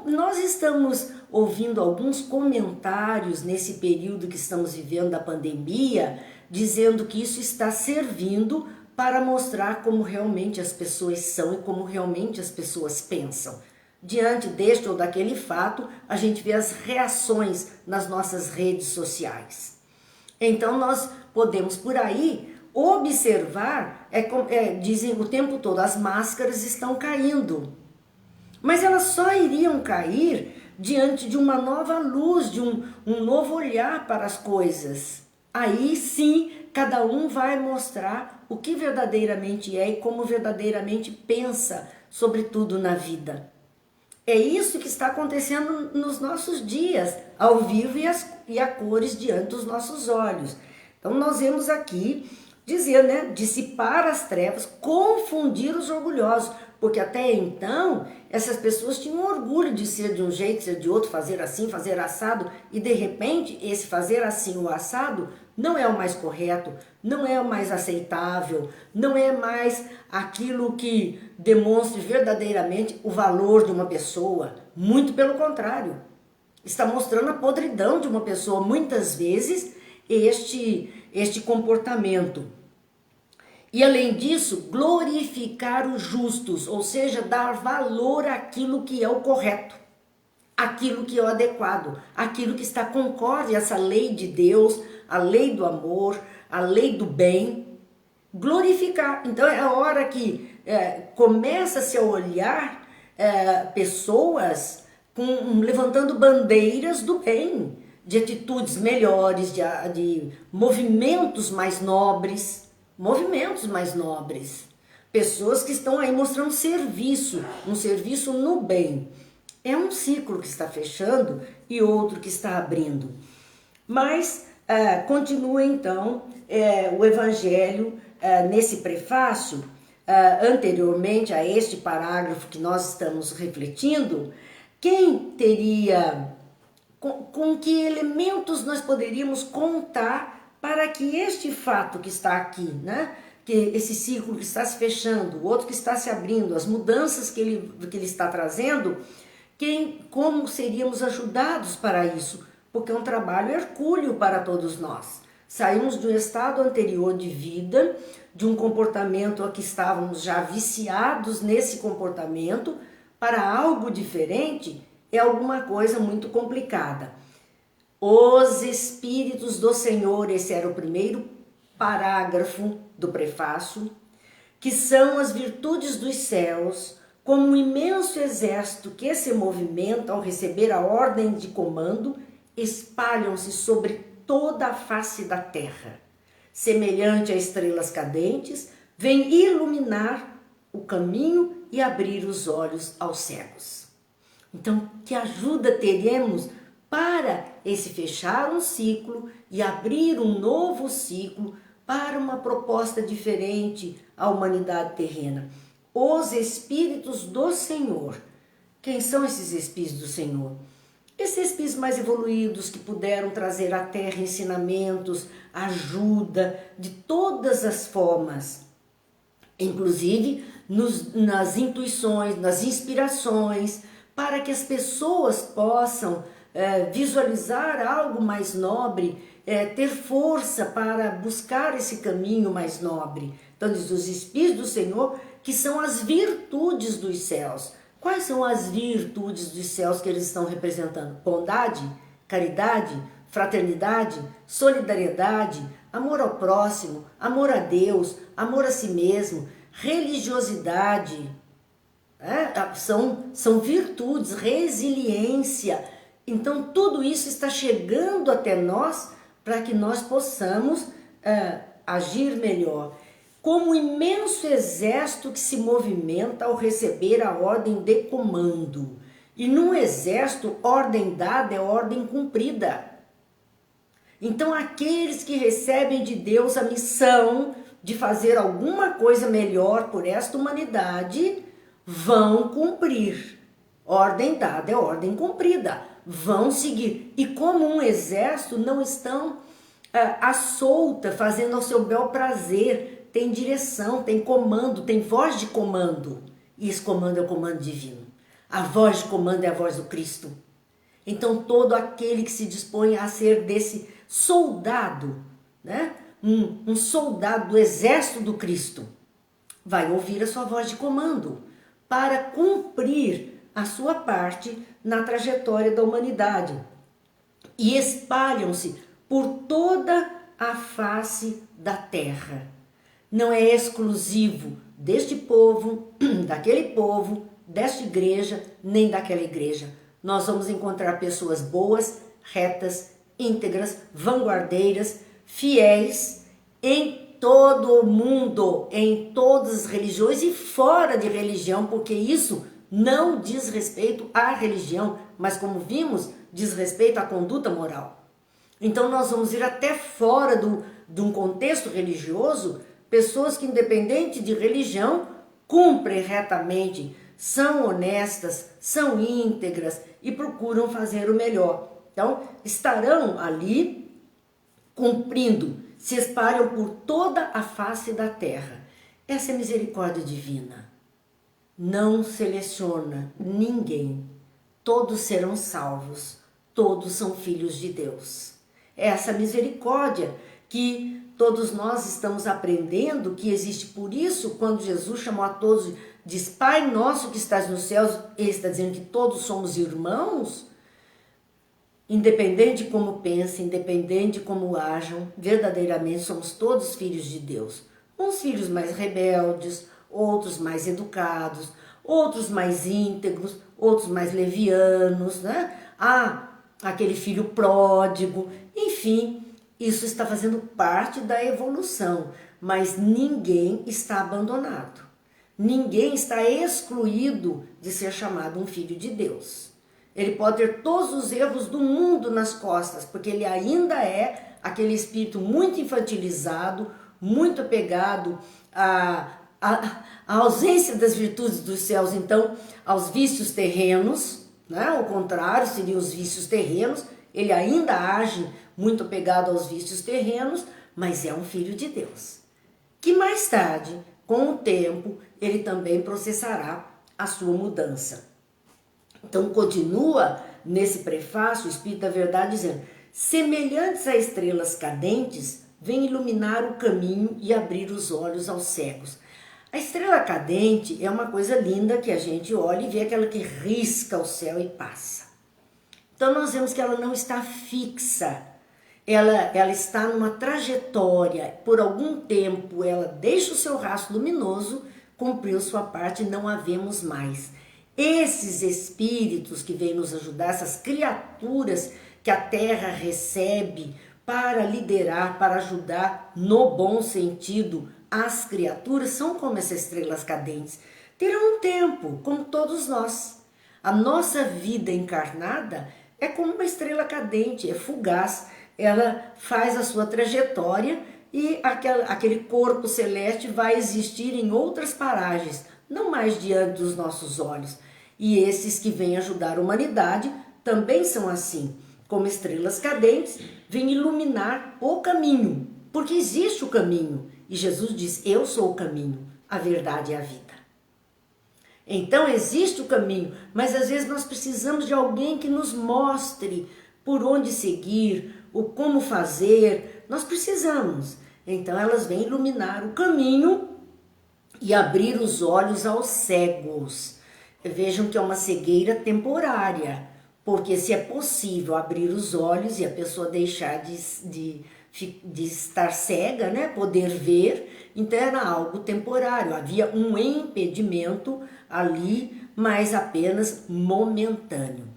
Nós estamos ouvindo alguns comentários nesse período que estamos vivendo da pandemia, dizendo que isso está servindo para mostrar como realmente as pessoas são e como realmente as pessoas pensam. Diante deste ou daquele fato, a gente vê as reações nas nossas redes sociais. Então nós podemos por aí observar, dizem o tempo todo, as máscaras estão caindo. Mas elas só iriam cair diante de uma nova luz, de um novo olhar para as coisas. Aí sim, cada um vai mostrar o que verdadeiramente é e como verdadeiramente pensa sobre tudo na vida. É isso que está acontecendo nos nossos dias, ao vivo e a cores diante dos nossos olhos. Então nós vemos aqui dizer, né, dissipar as trevas, confundir os orgulhosos, porque até então essas pessoas tinham orgulho de ser de um jeito, ser de outro, fazer assim, fazer assado, e de repente esse fazer assim o assado não é o mais correto, não é o mais aceitável, não é mais aquilo que demonstre verdadeiramente o valor de uma pessoa. Muito pelo contrário, está mostrando a podridão de uma pessoa, muitas vezes, este comportamento. E além disso, glorificar os justos, ou seja, dar valor àquilo que é o correto, aquilo que é o adequado, aquilo que está concorde a essa lei de Deus, a lei do amor, a lei do bem, glorificar. Então é a hora que começa-se a olhar pessoas levantando bandeiras do bem, de atitudes melhores, de movimentos mais nobres, pessoas que estão aí mostrando serviço, um serviço no bem. É um ciclo que está fechando e outro que está abrindo. Mas continua então o Evangelho nesse prefácio, anteriormente a este parágrafo que nós estamos refletindo. Quem teria, com que elementos nós poderíamos contar para que este fato que está aqui, né? Que esse ciclo que está se fechando, o outro que está se abrindo, as mudanças que ele está trazendo, como seríamos ajudados para isso? Porque é um trabalho hercúleo para todos nós. Saímos de um estado anterior de vida, de um comportamento a que estávamos já viciados nesse comportamento, para algo diferente, é alguma coisa muito complicada. Os Espíritos do Senhor, esse era o primeiro parágrafo do prefácio, que são as virtudes dos céus, como um imenso exército que se movimenta ao receber a ordem de comando, espalham-se sobre toda a face da terra. Semelhante a estrelas cadentes, vem iluminar o caminho e abrir os olhos aos cegos. Então, que ajuda teremos para esse fechar um ciclo e abrir um novo ciclo para uma proposta diferente à humanidade terrena? Os Espíritos do Senhor. Quem são esses Espíritos do Senhor? Esses Espíritos mais evoluídos que puderam trazer à Terra ensinamentos, ajuda de todas as formas, inclusive nas intuições, nas inspirações, para que as pessoas possam visualizar algo mais nobre, ter força para buscar esse caminho mais nobre. Então diz os Espíritos do Senhor, que são as virtudes dos céus. Quais são as virtudes dos céus que eles estão representando? Bondade, caridade, fraternidade, solidariedade, amor ao próximo, amor a Deus, amor a si mesmo, religiosidade. São virtudes, resiliência. Então tudo isso está chegando até nós para que nós possamos agir melhor. Como um imenso exército que se movimenta ao receber a ordem de comando. E num exército, ordem dada é ordem cumprida. Então aqueles que recebem de Deus a missão de fazer alguma coisa melhor por esta humanidade, vão cumprir. Ordem dada é ordem cumprida. Vão seguir. E como um exército, não estão à solta, fazendo ao seu bel prazer. Tem direção, tem comando, tem voz de comando. E esse comando é o comando divino. A voz de comando é a voz do Cristo. Então todo aquele que se dispõe a ser desse soldado, né? Um soldado do exército do Cristo, vai ouvir a sua voz de comando para cumprir a sua parte na trajetória da humanidade. E espalham-se por toda a face da terra. Não é exclusivo deste povo, daquele povo, desta igreja, nem daquela igreja. Nós vamos encontrar pessoas boas, retas, íntegras, vanguardeiras, fiéis em todo o mundo, em todas as religiões e fora de religião, porque isso não diz respeito à religião, mas como vimos, diz respeito à conduta moral. Então nós vamos ir até fora de um contexto religioso, pessoas que independente de religião, cumprem retamente, são honestas, são íntegras e procuram fazer o melhor. Então estarão ali cumprindo, se espalham por toda a face da terra. Essa é a misericórdia divina. Não seleciona ninguém. Todos serão salvos. Todos são filhos de Deus. Essa misericórdia que todos nós estamos aprendendo que existe. Por isso, quando Jesus chamou a todos, diz: Pai nosso que estás nos céus, ele está dizendo que todos somos irmãos. Independente de como pensem, independente de como ajam, verdadeiramente somos todos filhos de Deus. Uns filhos mais rebeldes, outros mais educados, outros mais íntegros, outros mais levianos, né? Aquele filho pródigo, enfim, isso está fazendo parte da evolução, mas ninguém está abandonado. Ninguém está excluído de ser chamado um filho de Deus. Ele pode ter todos os erros do mundo nas costas, porque ele ainda é aquele espírito muito infantilizado, muito apegado à ausência das virtudes dos céus, então, aos vícios terrenos, né? Ao contrário, seriam os vícios terrenos. Ele ainda age muito apegado aos vícios terrenos, mas é um filho de Deus, que mais tarde, com o tempo, ele também processará a sua mudança. Então continua nesse prefácio o Espírito da Verdade dizendo: semelhantes a estrelas cadentes, vem iluminar o caminho e abrir os olhos aos cegos. A estrela cadente é uma coisa linda que a gente olha e vê aquela que risca o céu e passa. Então nós vemos que ela não está fixa, ela está numa trajetória, por algum tempo ela deixa o seu rastro luminoso, cumpriu sua parte e não a vemos mais. Esses espíritos que vêm nos ajudar, essas criaturas que a Terra recebe para liderar, para ajudar no bom sentido, as criaturas são como essas estrelas cadentes. Terão um tempo, como todos nós. A nossa vida encarnada é como uma estrela cadente, é fugaz. Ela faz a sua trajetória e aquele corpo celeste vai existir em outras paragens, não mais diante dos nossos olhos. E esses que vêm ajudar a humanidade também são assim, como estrelas cadentes, vêm iluminar o caminho, porque existe o caminho. E Jesus diz: eu sou o caminho, a verdade e a vida. Então existe o caminho, mas às vezes nós precisamos de alguém que nos mostre por onde seguir, o como fazer. Nós precisamos. Então elas vêm iluminar o caminho e abrir os olhos aos cegos. Vejam que é uma cegueira temporária, porque se é possível abrir os olhos e a pessoa deixar de estar cega, né, poder ver, então era algo temporário, havia um impedimento ali, mas apenas momentâneo.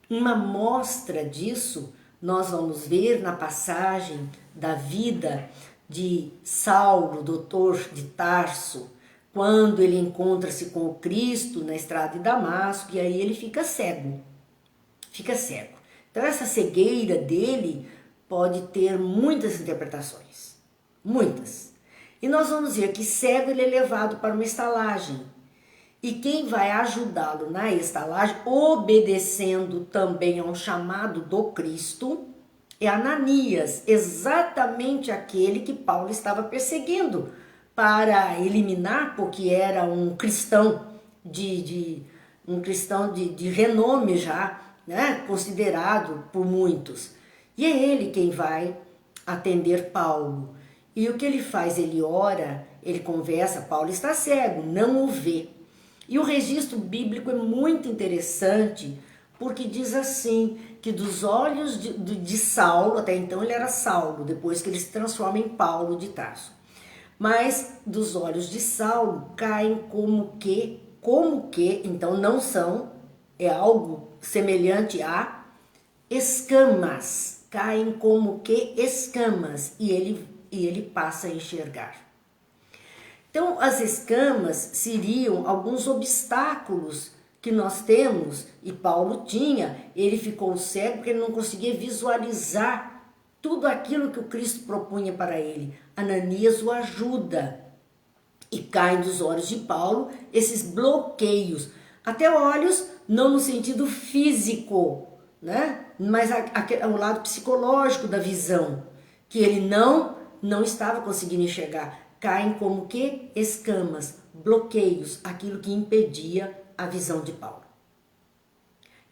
Uma mostra disso nós vamos ver na passagem da vida de Saulo, doutor de Tarso, quando ele encontra-se com o Cristo na estrada de Damasco, e aí ele fica cego. Fica cego. Então essa cegueira dele pode ter muitas interpretações. Muitas. E nós vamos ver que cego ele é levado para uma estalagem. E quem vai ajudá-lo na estalagem, obedecendo também a um chamado do Cristo, é Ananias, exatamente aquele que Paulo estava perseguindo para eliminar, porque era um cristão de renome já, né, considerado por muitos. E é ele quem vai atender Paulo. E o que ele faz? Ele ora, ele conversa, Paulo está cego, não o vê. E o registro bíblico é muito interessante, porque diz assim, que dos olhos de Saulo, até então ele era Saulo, depois que ele se transforma em Paulo de Tarso. Mas dos olhos de Saulo caem como que, então não são, é algo semelhante a escamas, caem como que escamas, e ele passa a enxergar. Então, as escamas seriam alguns obstáculos que nós temos, e Paulo tinha, ele ficou cego porque ele não conseguia visualizar tudo aquilo que o Cristo propunha para ele. Ananias o ajuda, e caem dos olhos de Paulo esses bloqueios, até olhos não no sentido físico, né? Mas o lado psicológico da visão, que ele não estava conseguindo enxergar. Caem como que escamas, bloqueios, aquilo que impedia a visão de Paulo.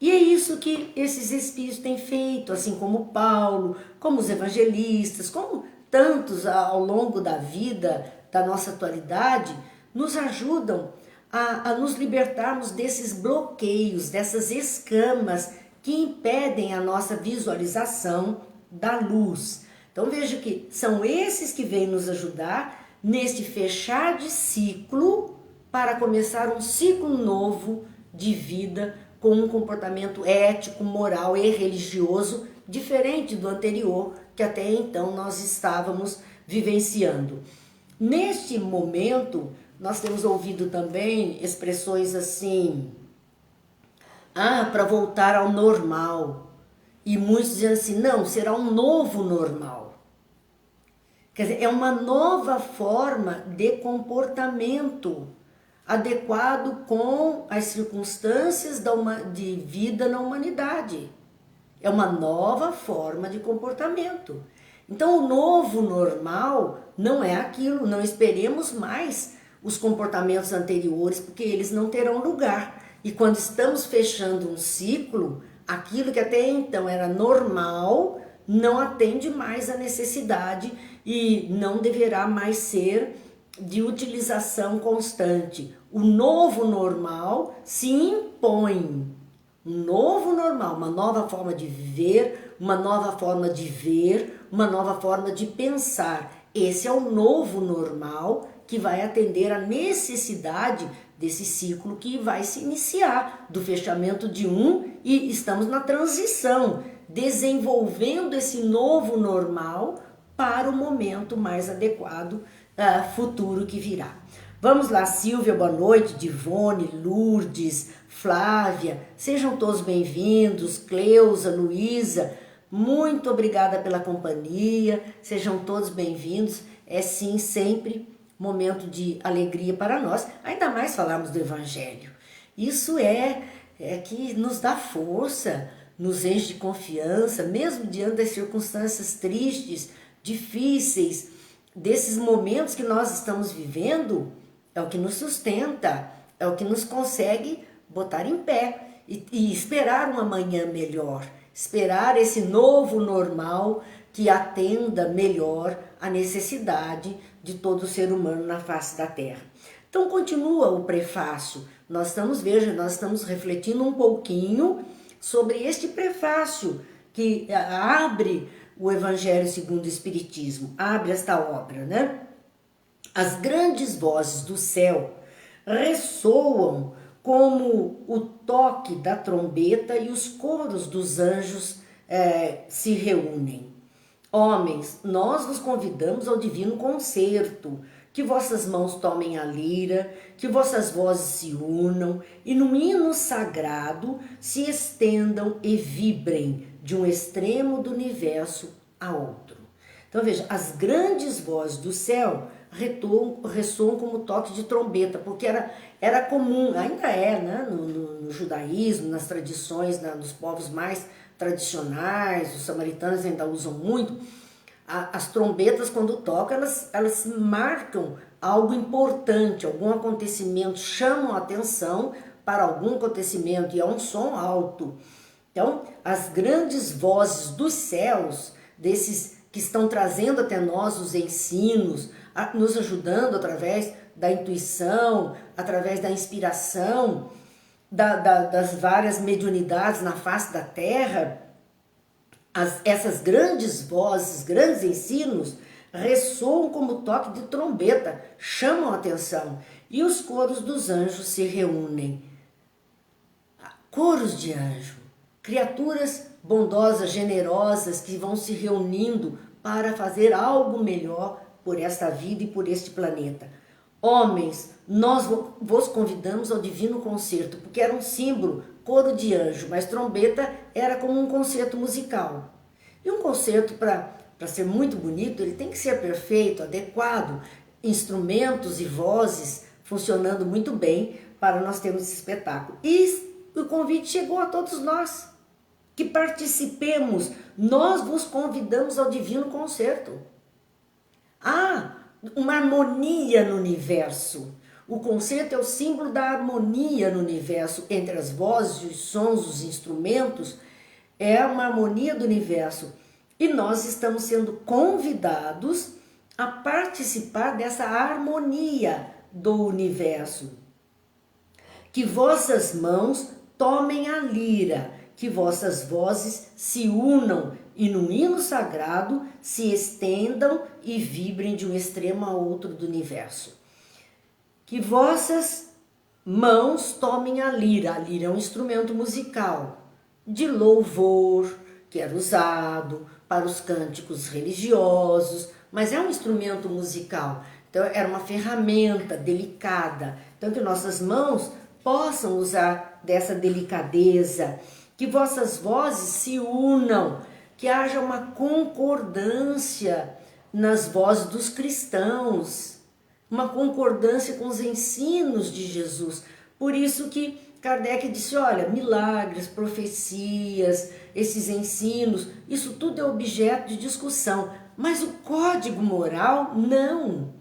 E é isso que esses espíritos têm feito, assim como Paulo, como os evangelistas, como tantos ao longo da vida, da nossa atualidade, nos ajudam a nos libertarmos desses bloqueios, dessas escamas que impedem a nossa visualização da luz. Então veja que são esses que vêm nos ajudar neste fechar de ciclo para começar um ciclo novo de vida com um comportamento ético, moral e religioso diferente do anterior que até então nós estávamos vivenciando. Neste momento, nós temos ouvido também expressões assim, para voltar ao normal. E muitos dizem assim, não, será um novo normal. Quer dizer, é uma nova forma de comportamento adequado com as circunstâncias de vida na humanidade. É uma nova forma de comportamento. Então, o novo normal não é aquilo, não esperemos mais os comportamentos anteriores, porque eles não terão lugar. E quando estamos fechando um ciclo, aquilo que até então era normal não atende mais à necessidade e não deverá mais ser de utilização constante. O novo normal se impõe. Um novo normal, uma nova forma de viver, uma nova forma de ver, uma nova forma de pensar. Esse é o novo normal que vai atender à necessidade desse ciclo que vai se iniciar, do fechamento de um, e estamos na transição, desenvolvendo esse novo normal para o momento mais adequado, futuro que virá. Vamos lá, Silvia, boa noite, Divone, Lourdes, Flávia, sejam todos bem-vindos, Cleusa, Luísa, muito obrigada pela companhia, sejam todos bem-vindos, é sim sempre momento de alegria para nós, ainda mais falarmos do Evangelho. Isso é que nos dá força, nos enche de confiança, mesmo diante das circunstâncias tristes, difíceis, desses momentos que nós estamos vivendo, é o que nos sustenta, é o que nos consegue botar em pé e esperar um amanhã melhor, esperar esse novo normal que atenda melhor a necessidade de todo ser humano na face da Terra. Então continua o prefácio, nós estamos refletindo um pouquinho sobre este prefácio que abre o Evangelho segundo o Espiritismo, abre esta obra, né? As grandes vozes do céu ressoam como o toque da trombeta e os coros dos anjos se reúnem. Homens, nós vos convidamos ao divino concerto, que vossas mãos tomem a lira, que vossas vozes se unam e num hino sagrado se estendam e vibrem de um extremo do universo a outro. Então veja, as grandes vozes do céu ressoam como toque de trombeta, porque era comum, ainda é, né, no judaísmo, nas tradições, nos povos mais tradicionais, os samaritanos ainda usam muito, as trombetas quando tocam, elas marcam algo importante, algum acontecimento, chamam a atenção para algum acontecimento, e é um som alto. Então, as grandes vozes dos céus, desses que estão trazendo até nós os ensinos, nos ajudando através da intuição, através da inspiração, das várias mediunidades na face da Terra, essas grandes vozes, grandes ensinos, ressoam como toque de trombeta, chamam a atenção, e os coros dos anjos se reúnem. Coros de anjo, criaturas bondosas, generosas, que vão se reunindo para fazer algo melhor por esta vida e por este planeta. Homens, nós vos convidamos ao divino concerto, porque era um símbolo, coro de anjo, mas trombeta era como um concerto musical. E um concerto, para ser muito bonito, ele tem que ser perfeito, adequado, instrumentos e vozes funcionando muito bem para nós termos esse espetáculo. E o convite chegou a todos nós, que participemos, nós vos convidamos ao divino concerto. Uma harmonia no universo. O concerto é o símbolo da harmonia no universo, entre as vozes, os sons, os instrumentos, é uma harmonia do universo. E nós estamos sendo convidados a participar dessa harmonia do universo. Que vossas mãos tomem a lira, que vossas vozes se unam e num hino sagrado se estendam e vibrem de um extremo a outro do universo. que vossas mãos tomem a lira. A lira é um instrumento musical de louvor, que era usado para os cânticos religiosos, mas é um instrumento musical. Então era uma ferramenta delicada. Então que nossas mãos possam usar dessa delicadeza, que vossas vozes se unam, que haja uma concordância nas vozes dos cristãos, uma concordância com os ensinos de Jesus. Por isso que Kardec disse, olha, milagres, profecias, esses ensinos, isso tudo é objeto de discussão, mas o código moral, não.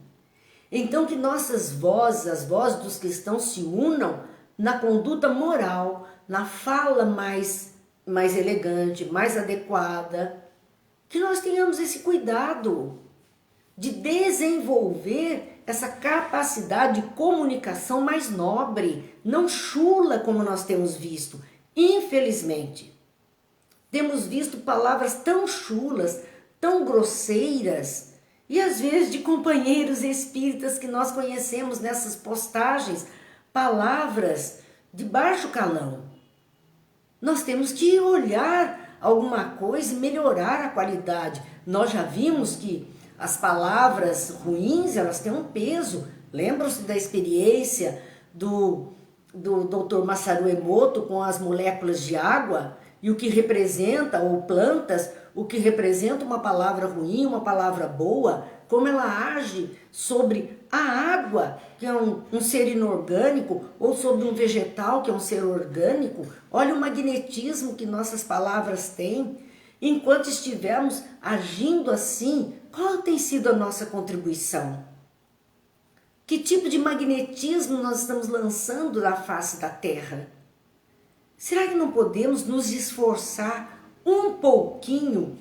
Então que nossas vozes, as vozes dos cristãos se unam na conduta moral, na fala mais elegante, mais adequada, que nós tenhamos esse cuidado de desenvolver essa capacidade de comunicação mais nobre, não chula como nós temos visto. Infelizmente, temos visto palavras tão chulas, tão grosseiras, e às vezes de companheiros espíritas que nós conhecemos nessas postagens, palavras de baixo calão. Nós temos que olhar alguma coisa e melhorar a qualidade. Nós já vimos que as palavras ruins, elas têm um peso. Lembram-se da experiência do Dr. Masaru Emoto com as moléculas de água e o que representa, ou plantas, o que representa uma palavra ruim, uma palavra boa, como ela age sobre a água, que é um ser inorgânico, ou sobre um vegetal, que é um ser orgânico. Olha o magnetismo que nossas palavras têm. Enquanto estivermos agindo assim, qual tem sido a nossa contribuição? Que tipo de magnetismo nós estamos lançando na face da Terra? Será que não podemos nos esforçar um pouquinho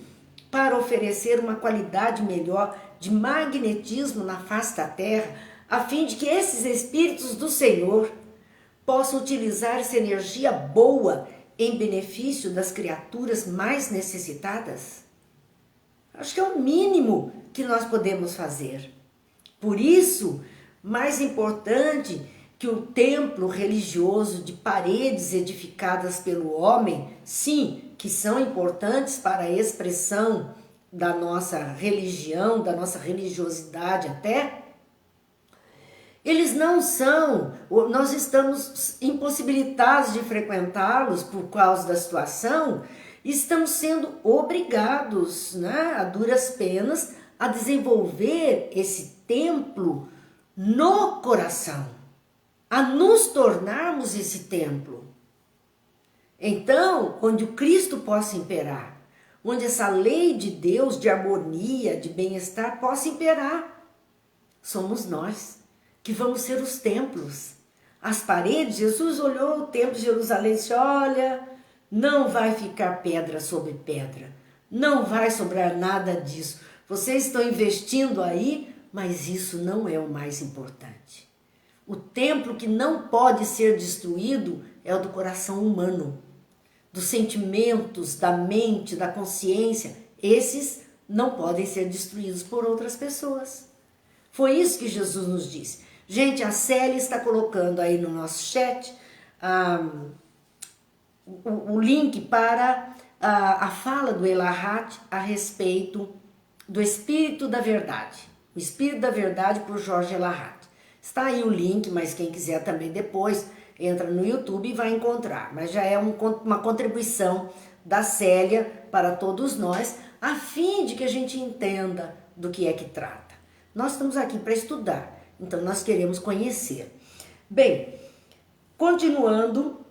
para oferecer uma qualidade melhor de magnetismo na face da Terra, a fim de que esses espíritos do Senhor possam utilizar essa energia boa em benefício das criaturas mais necessitadas? Acho que é o mínimo que nós podemos fazer. Por isso, mais importante que o templo religioso de paredes edificadas pelo homem, sim, que são importantes para a expressão da nossa religião, da nossa religiosidade até, eles não são, nós estamos impossibilitados de frequentá-los por causa da situação, e estamos sendo obrigados, né, a duras penas, a desenvolver esse templo no coração, a nos tornarmos esse templo. Então, onde o Cristo possa imperar, onde essa lei de Deus, de harmonia, de bem-estar possa imperar, somos nós que vamos ser os templos. As paredes, Jesus olhou o templo de Jerusalém e disse, olha, não vai ficar pedra sobre pedra, não vai sobrar nada disso. Vocês estão investindo aí, mas isso não é o mais importante. O templo que não pode ser destruído é o do coração humano, dos sentimentos, da mente, da consciência. Esses não podem ser destruídos por outras pessoas. Foi isso que Jesus nos disse. Gente, a Célia está colocando aí no nosso chat o link para a fala do Elahat a respeito do Espírito da Verdade. O Espírito da Verdade por Jorge Elahat. Está aí o link, mas quem quiser também depois entra no YouTube e vai encontrar. Mas já é uma contribuição da Célia para todos nós, a fim de que a gente entenda do que é que trata. Nós estamos aqui para estudar, então nós queremos conhecer. Bem, continuando,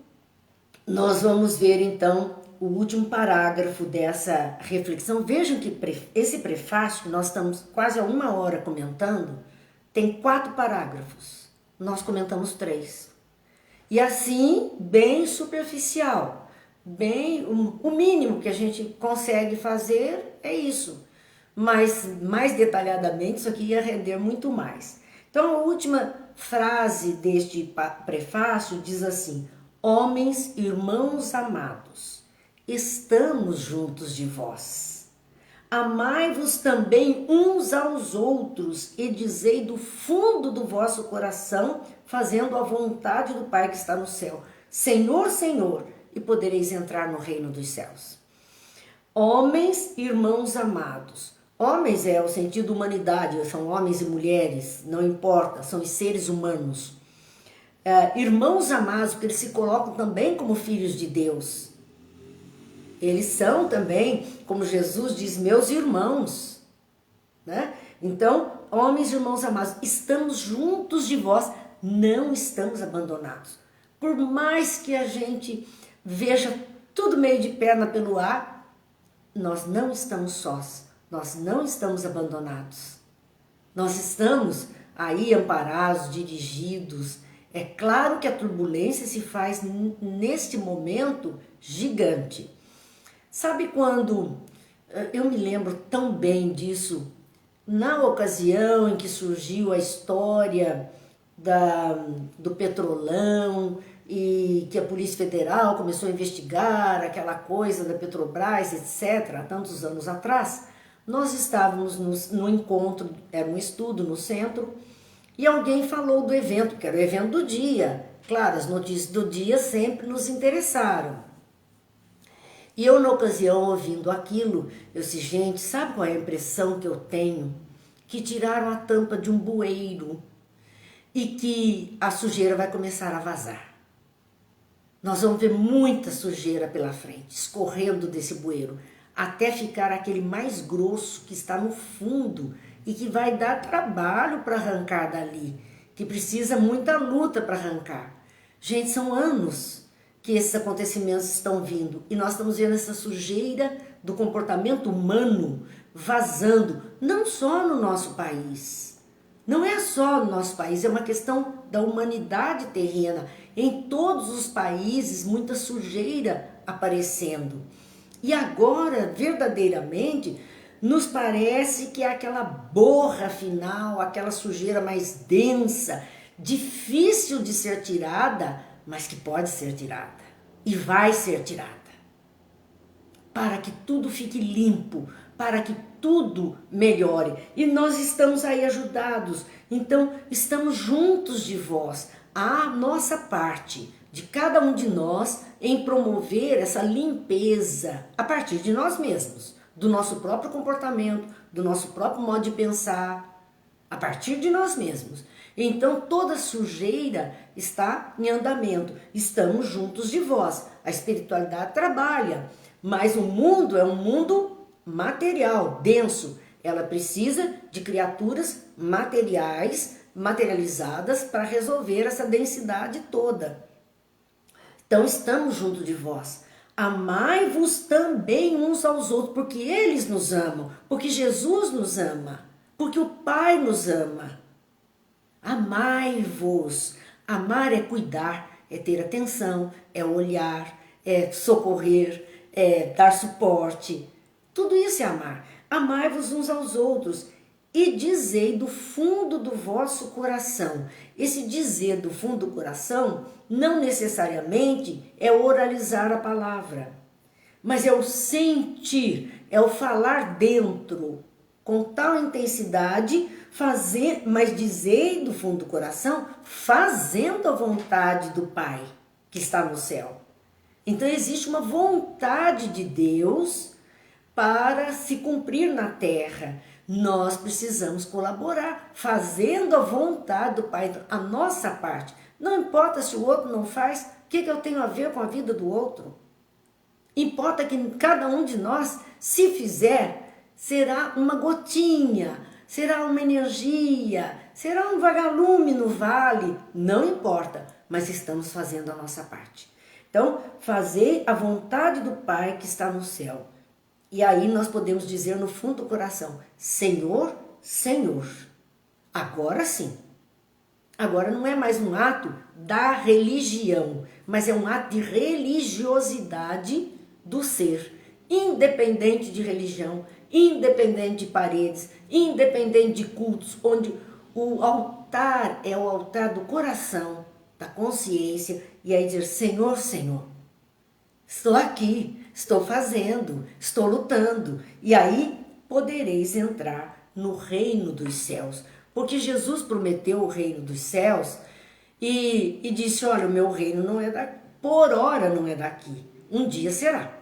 nós vamos ver então o último parágrafo dessa reflexão. Vejam que esse prefácio, que nós estamos quase a 1 hora comentando, tem 4 parágrafos. Nós comentamos 3. E assim, bem superficial, bem o mínimo que a gente consegue fazer é isso. Mas mais detalhadamente isso aqui ia render muito mais. Então a última frase deste prefácio diz assim: homens, irmãos amados, estamos juntos de vós. Amai-vos também uns aos outros e dizei do fundo do vosso coração, fazendo a vontade do Pai que está no céu. Senhor, Senhor, e podereis entrar no reino dos céus. Homens, irmãos amados. Homens é o sentido humanidade, são homens e mulheres, não importa, são os seres humanos. Irmãos amados, porque eles se colocam também como filhos de Deus. Eles são também, como Jesus diz, meus irmãos, né? Então, homens e irmãos amados, estamos juntos de vós, não estamos abandonados. Por mais que a gente veja tudo meio de perna pelo ar, nós não estamos sós, nós não estamos abandonados. Nós estamos aí amparados, dirigidos. É claro que a turbulência se faz neste momento gigante. Sabe quando, eu me lembro tão bem disso, na ocasião em que surgiu a história do Petrolão e que a Polícia Federal começou a investigar aquela coisa da Petrobras, etc., há tantos anos atrás, nós estávamos no encontro, era um estudo no centro, e alguém falou do evento, que era o evento do dia. Claro, as notícias do dia sempre nos interessaram. E eu, na ocasião, ouvindo aquilo, eu disse, gente, sabe qual é a impressão que eu tenho? Que tiraram a tampa de um bueiro e que a sujeira vai começar a vazar. Nós vamos ver muita sujeira pela frente, escorrendo desse bueiro, até ficar aquele mais grosso que está no fundo e que vai dar trabalho para arrancar dali, que precisa muita luta para arrancar. Gente, são anos que esses acontecimentos estão vindo e nós estamos vendo essa sujeira do comportamento humano vazando, não só no nosso país, não é só no nosso país, é uma questão da humanidade terrena, em todos os países muita sujeira aparecendo. E agora, verdadeiramente, nos parece que é aquela borra final, aquela sujeira mais densa, difícil de ser tirada, mas que pode ser tirada e vai ser tirada, para que tudo fique limpo, para que tudo melhore. E nós estamos aí ajudados, então estamos juntos de vós, a nossa parte, de cada um de nós, em promover essa limpeza a partir de nós mesmos, do nosso próprio comportamento, do nosso próprio modo de pensar, a partir de nós mesmos. Então toda sujeira está em andamento, estamos juntos de vós. A espiritualidade trabalha, mas o mundo é um mundo material, denso. Ela precisa de criaturas materiais, materializadas para resolver essa densidade toda. Então estamos juntos de vós. Amai-vos também uns aos outros, porque eles nos amam, porque Jesus nos ama, porque o Pai nos ama. Amai-vos. Amar é cuidar, é ter atenção, é olhar, é socorrer, é dar suporte. Tudo isso é amar. Amai-vos uns aos outros e dizei do fundo do vosso coração. Esse dizer do fundo do coração não necessariamente é oralizar a palavra, mas é o sentir, é o falar dentro, com tal intensidade, mas dizei do fundo do coração, fazendo a vontade do Pai que está no céu. Então existe uma vontade de Deus para se cumprir na terra. Nós precisamos colaborar, fazendo a vontade do Pai, a nossa parte. Não importa se o outro não faz, o que eu tenho a ver com a vida do outro? Importa que cada um de nós, se fizer, será uma gotinha, será uma energia, será um vagalume no vale, não importa, mas estamos fazendo a nossa parte. Então, fazer a vontade do Pai que está no céu. E aí nós podemos dizer no fundo do coração, Senhor, Senhor. Agora sim. Agora não é mais um ato da religião, mas é um ato de religiosidade do ser, independente de religião, independente de paredes, independente de cultos, onde o altar é o altar do coração, da consciência, e aí dizer, Senhor, Senhor, estou aqui, estou fazendo, estou lutando. E aí, podereis entrar no reino dos céus. Porque Jesus prometeu o reino dos céus e disse, olha, o meu reino não é daqui, por hora não é daqui, um dia será.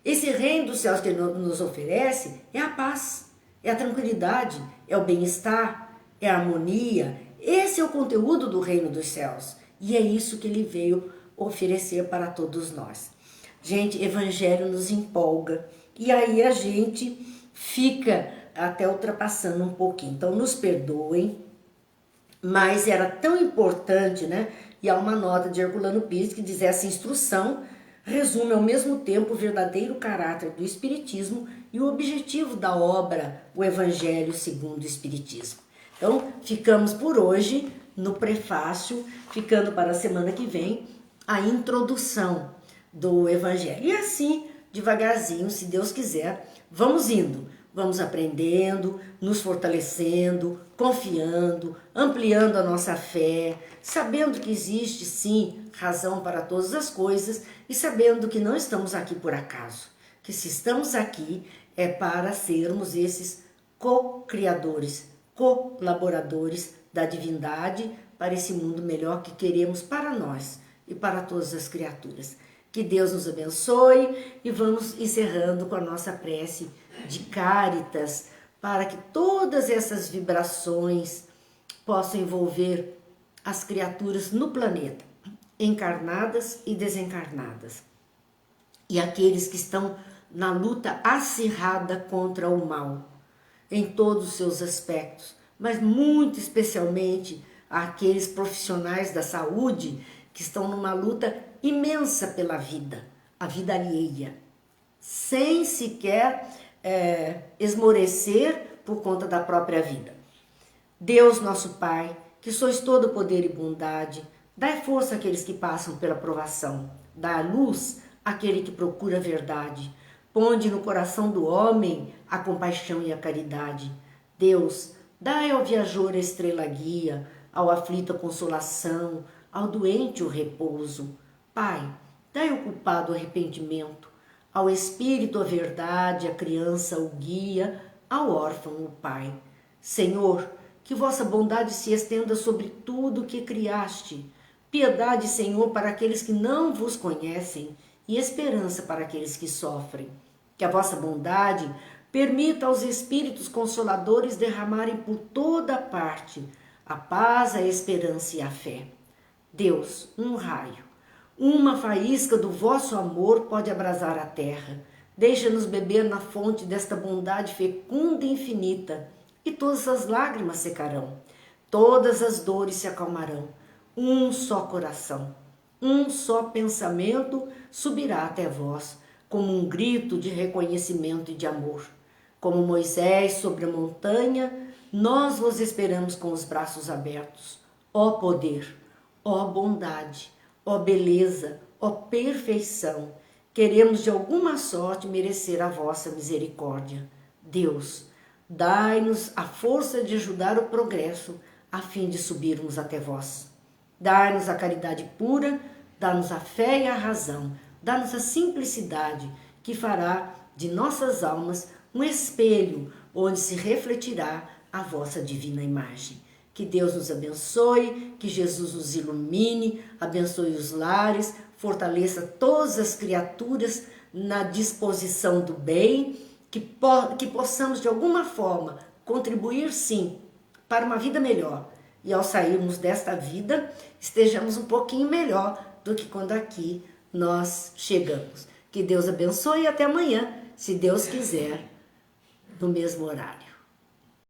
Esse reino dos céus que ele nos oferece é a paz, é a tranquilidade, é o bem-estar, é a harmonia. Esse é o conteúdo do reino dos céus. E é isso que ele veio oferecer para todos nós. Gente, evangelho nos empolga. E aí a gente fica até ultrapassando um pouquinho. Então nos perdoem, mas era tão importante, né? E há uma nota de Herculano Pires que diz: essa instrução resume ao mesmo tempo o verdadeiro caráter do Espiritismo e o objetivo da obra, o Evangelho segundo o Espiritismo. Então, ficamos por hoje no prefácio, ficando para a semana que vem a introdução do Evangelho. E assim, devagarzinho, se Deus quiser, vamos indo, vamos aprendendo, nos fortalecendo, confiando, ampliando a nossa fé, sabendo que existe sim razão para todas as coisas e sabendo que não estamos aqui por acaso, que se estamos aqui é para sermos esses co-criadores, colaboradores da divindade para esse mundo melhor que queremos para nós e para todas as criaturas. Que Deus nos abençoe e vamos encerrando com a nossa prece de Cáritas para que todas essas vibrações possam envolver as criaturas no planeta, encarnadas e desencarnadas, e aqueles que estão na luta acirrada contra o mal, em todos os seus aspectos, mas muito especialmente aqueles profissionais da saúde que estão numa luta imensa pela vida, a vida alheia, sem sequer esmorecer por conta da própria vida. Deus, nosso Pai, que sois todo poder e bondade, dai força àqueles que passam pela provação, dai luz àquele que procura a verdade, ponde no coração do homem a compaixão e a caridade. Deus, dai ao viajor a estrela guia, ao aflito a consolação, ao doente o repouso. Pai, dai ao culpado o arrependimento, ao espírito a verdade, à criança o guia, ao órfão o pai. Senhor, que vossa bondade se estenda sobre tudo o que criaste. Piedade, Senhor, para aqueles que não vos conhecem e esperança para aqueles que sofrem. Que a vossa bondade permita aos espíritos consoladores derramarem por toda parte a paz, a esperança e a fé. Deus, um raio, uma faísca do vosso amor pode abrasar a terra. Deixa-nos beber na fonte desta bondade fecunda e infinita, e todas as lágrimas secarão, todas as dores se acalmarão. Um só coração, um só pensamento subirá até vós, como um grito de reconhecimento e de amor. Como Moisés sobre a montanha, nós vos esperamos com os braços abertos. Ó poder, ó bondade, ó beleza, ó perfeição, queremos de alguma sorte merecer a vossa misericórdia. Deus, dai-nos a força de ajudar o progresso, a fim de subirmos até vós. Dai-nos a caridade pura, dá-nos a fé e a razão, dá-nos a simplicidade, que fará de nossas almas um espelho, onde se refletirá a vossa divina imagem. Que Deus nos abençoe, que Jesus nos ilumine, abençoe os lares, fortaleça todas as criaturas na disposição do bem, que possamos de alguma forma contribuir sim para uma vida melhor. E ao sairmos desta vida, estejamos um pouquinho melhor do que quando aqui nós chegamos. Que Deus abençoe e até amanhã, se Deus quiser, no mesmo horário.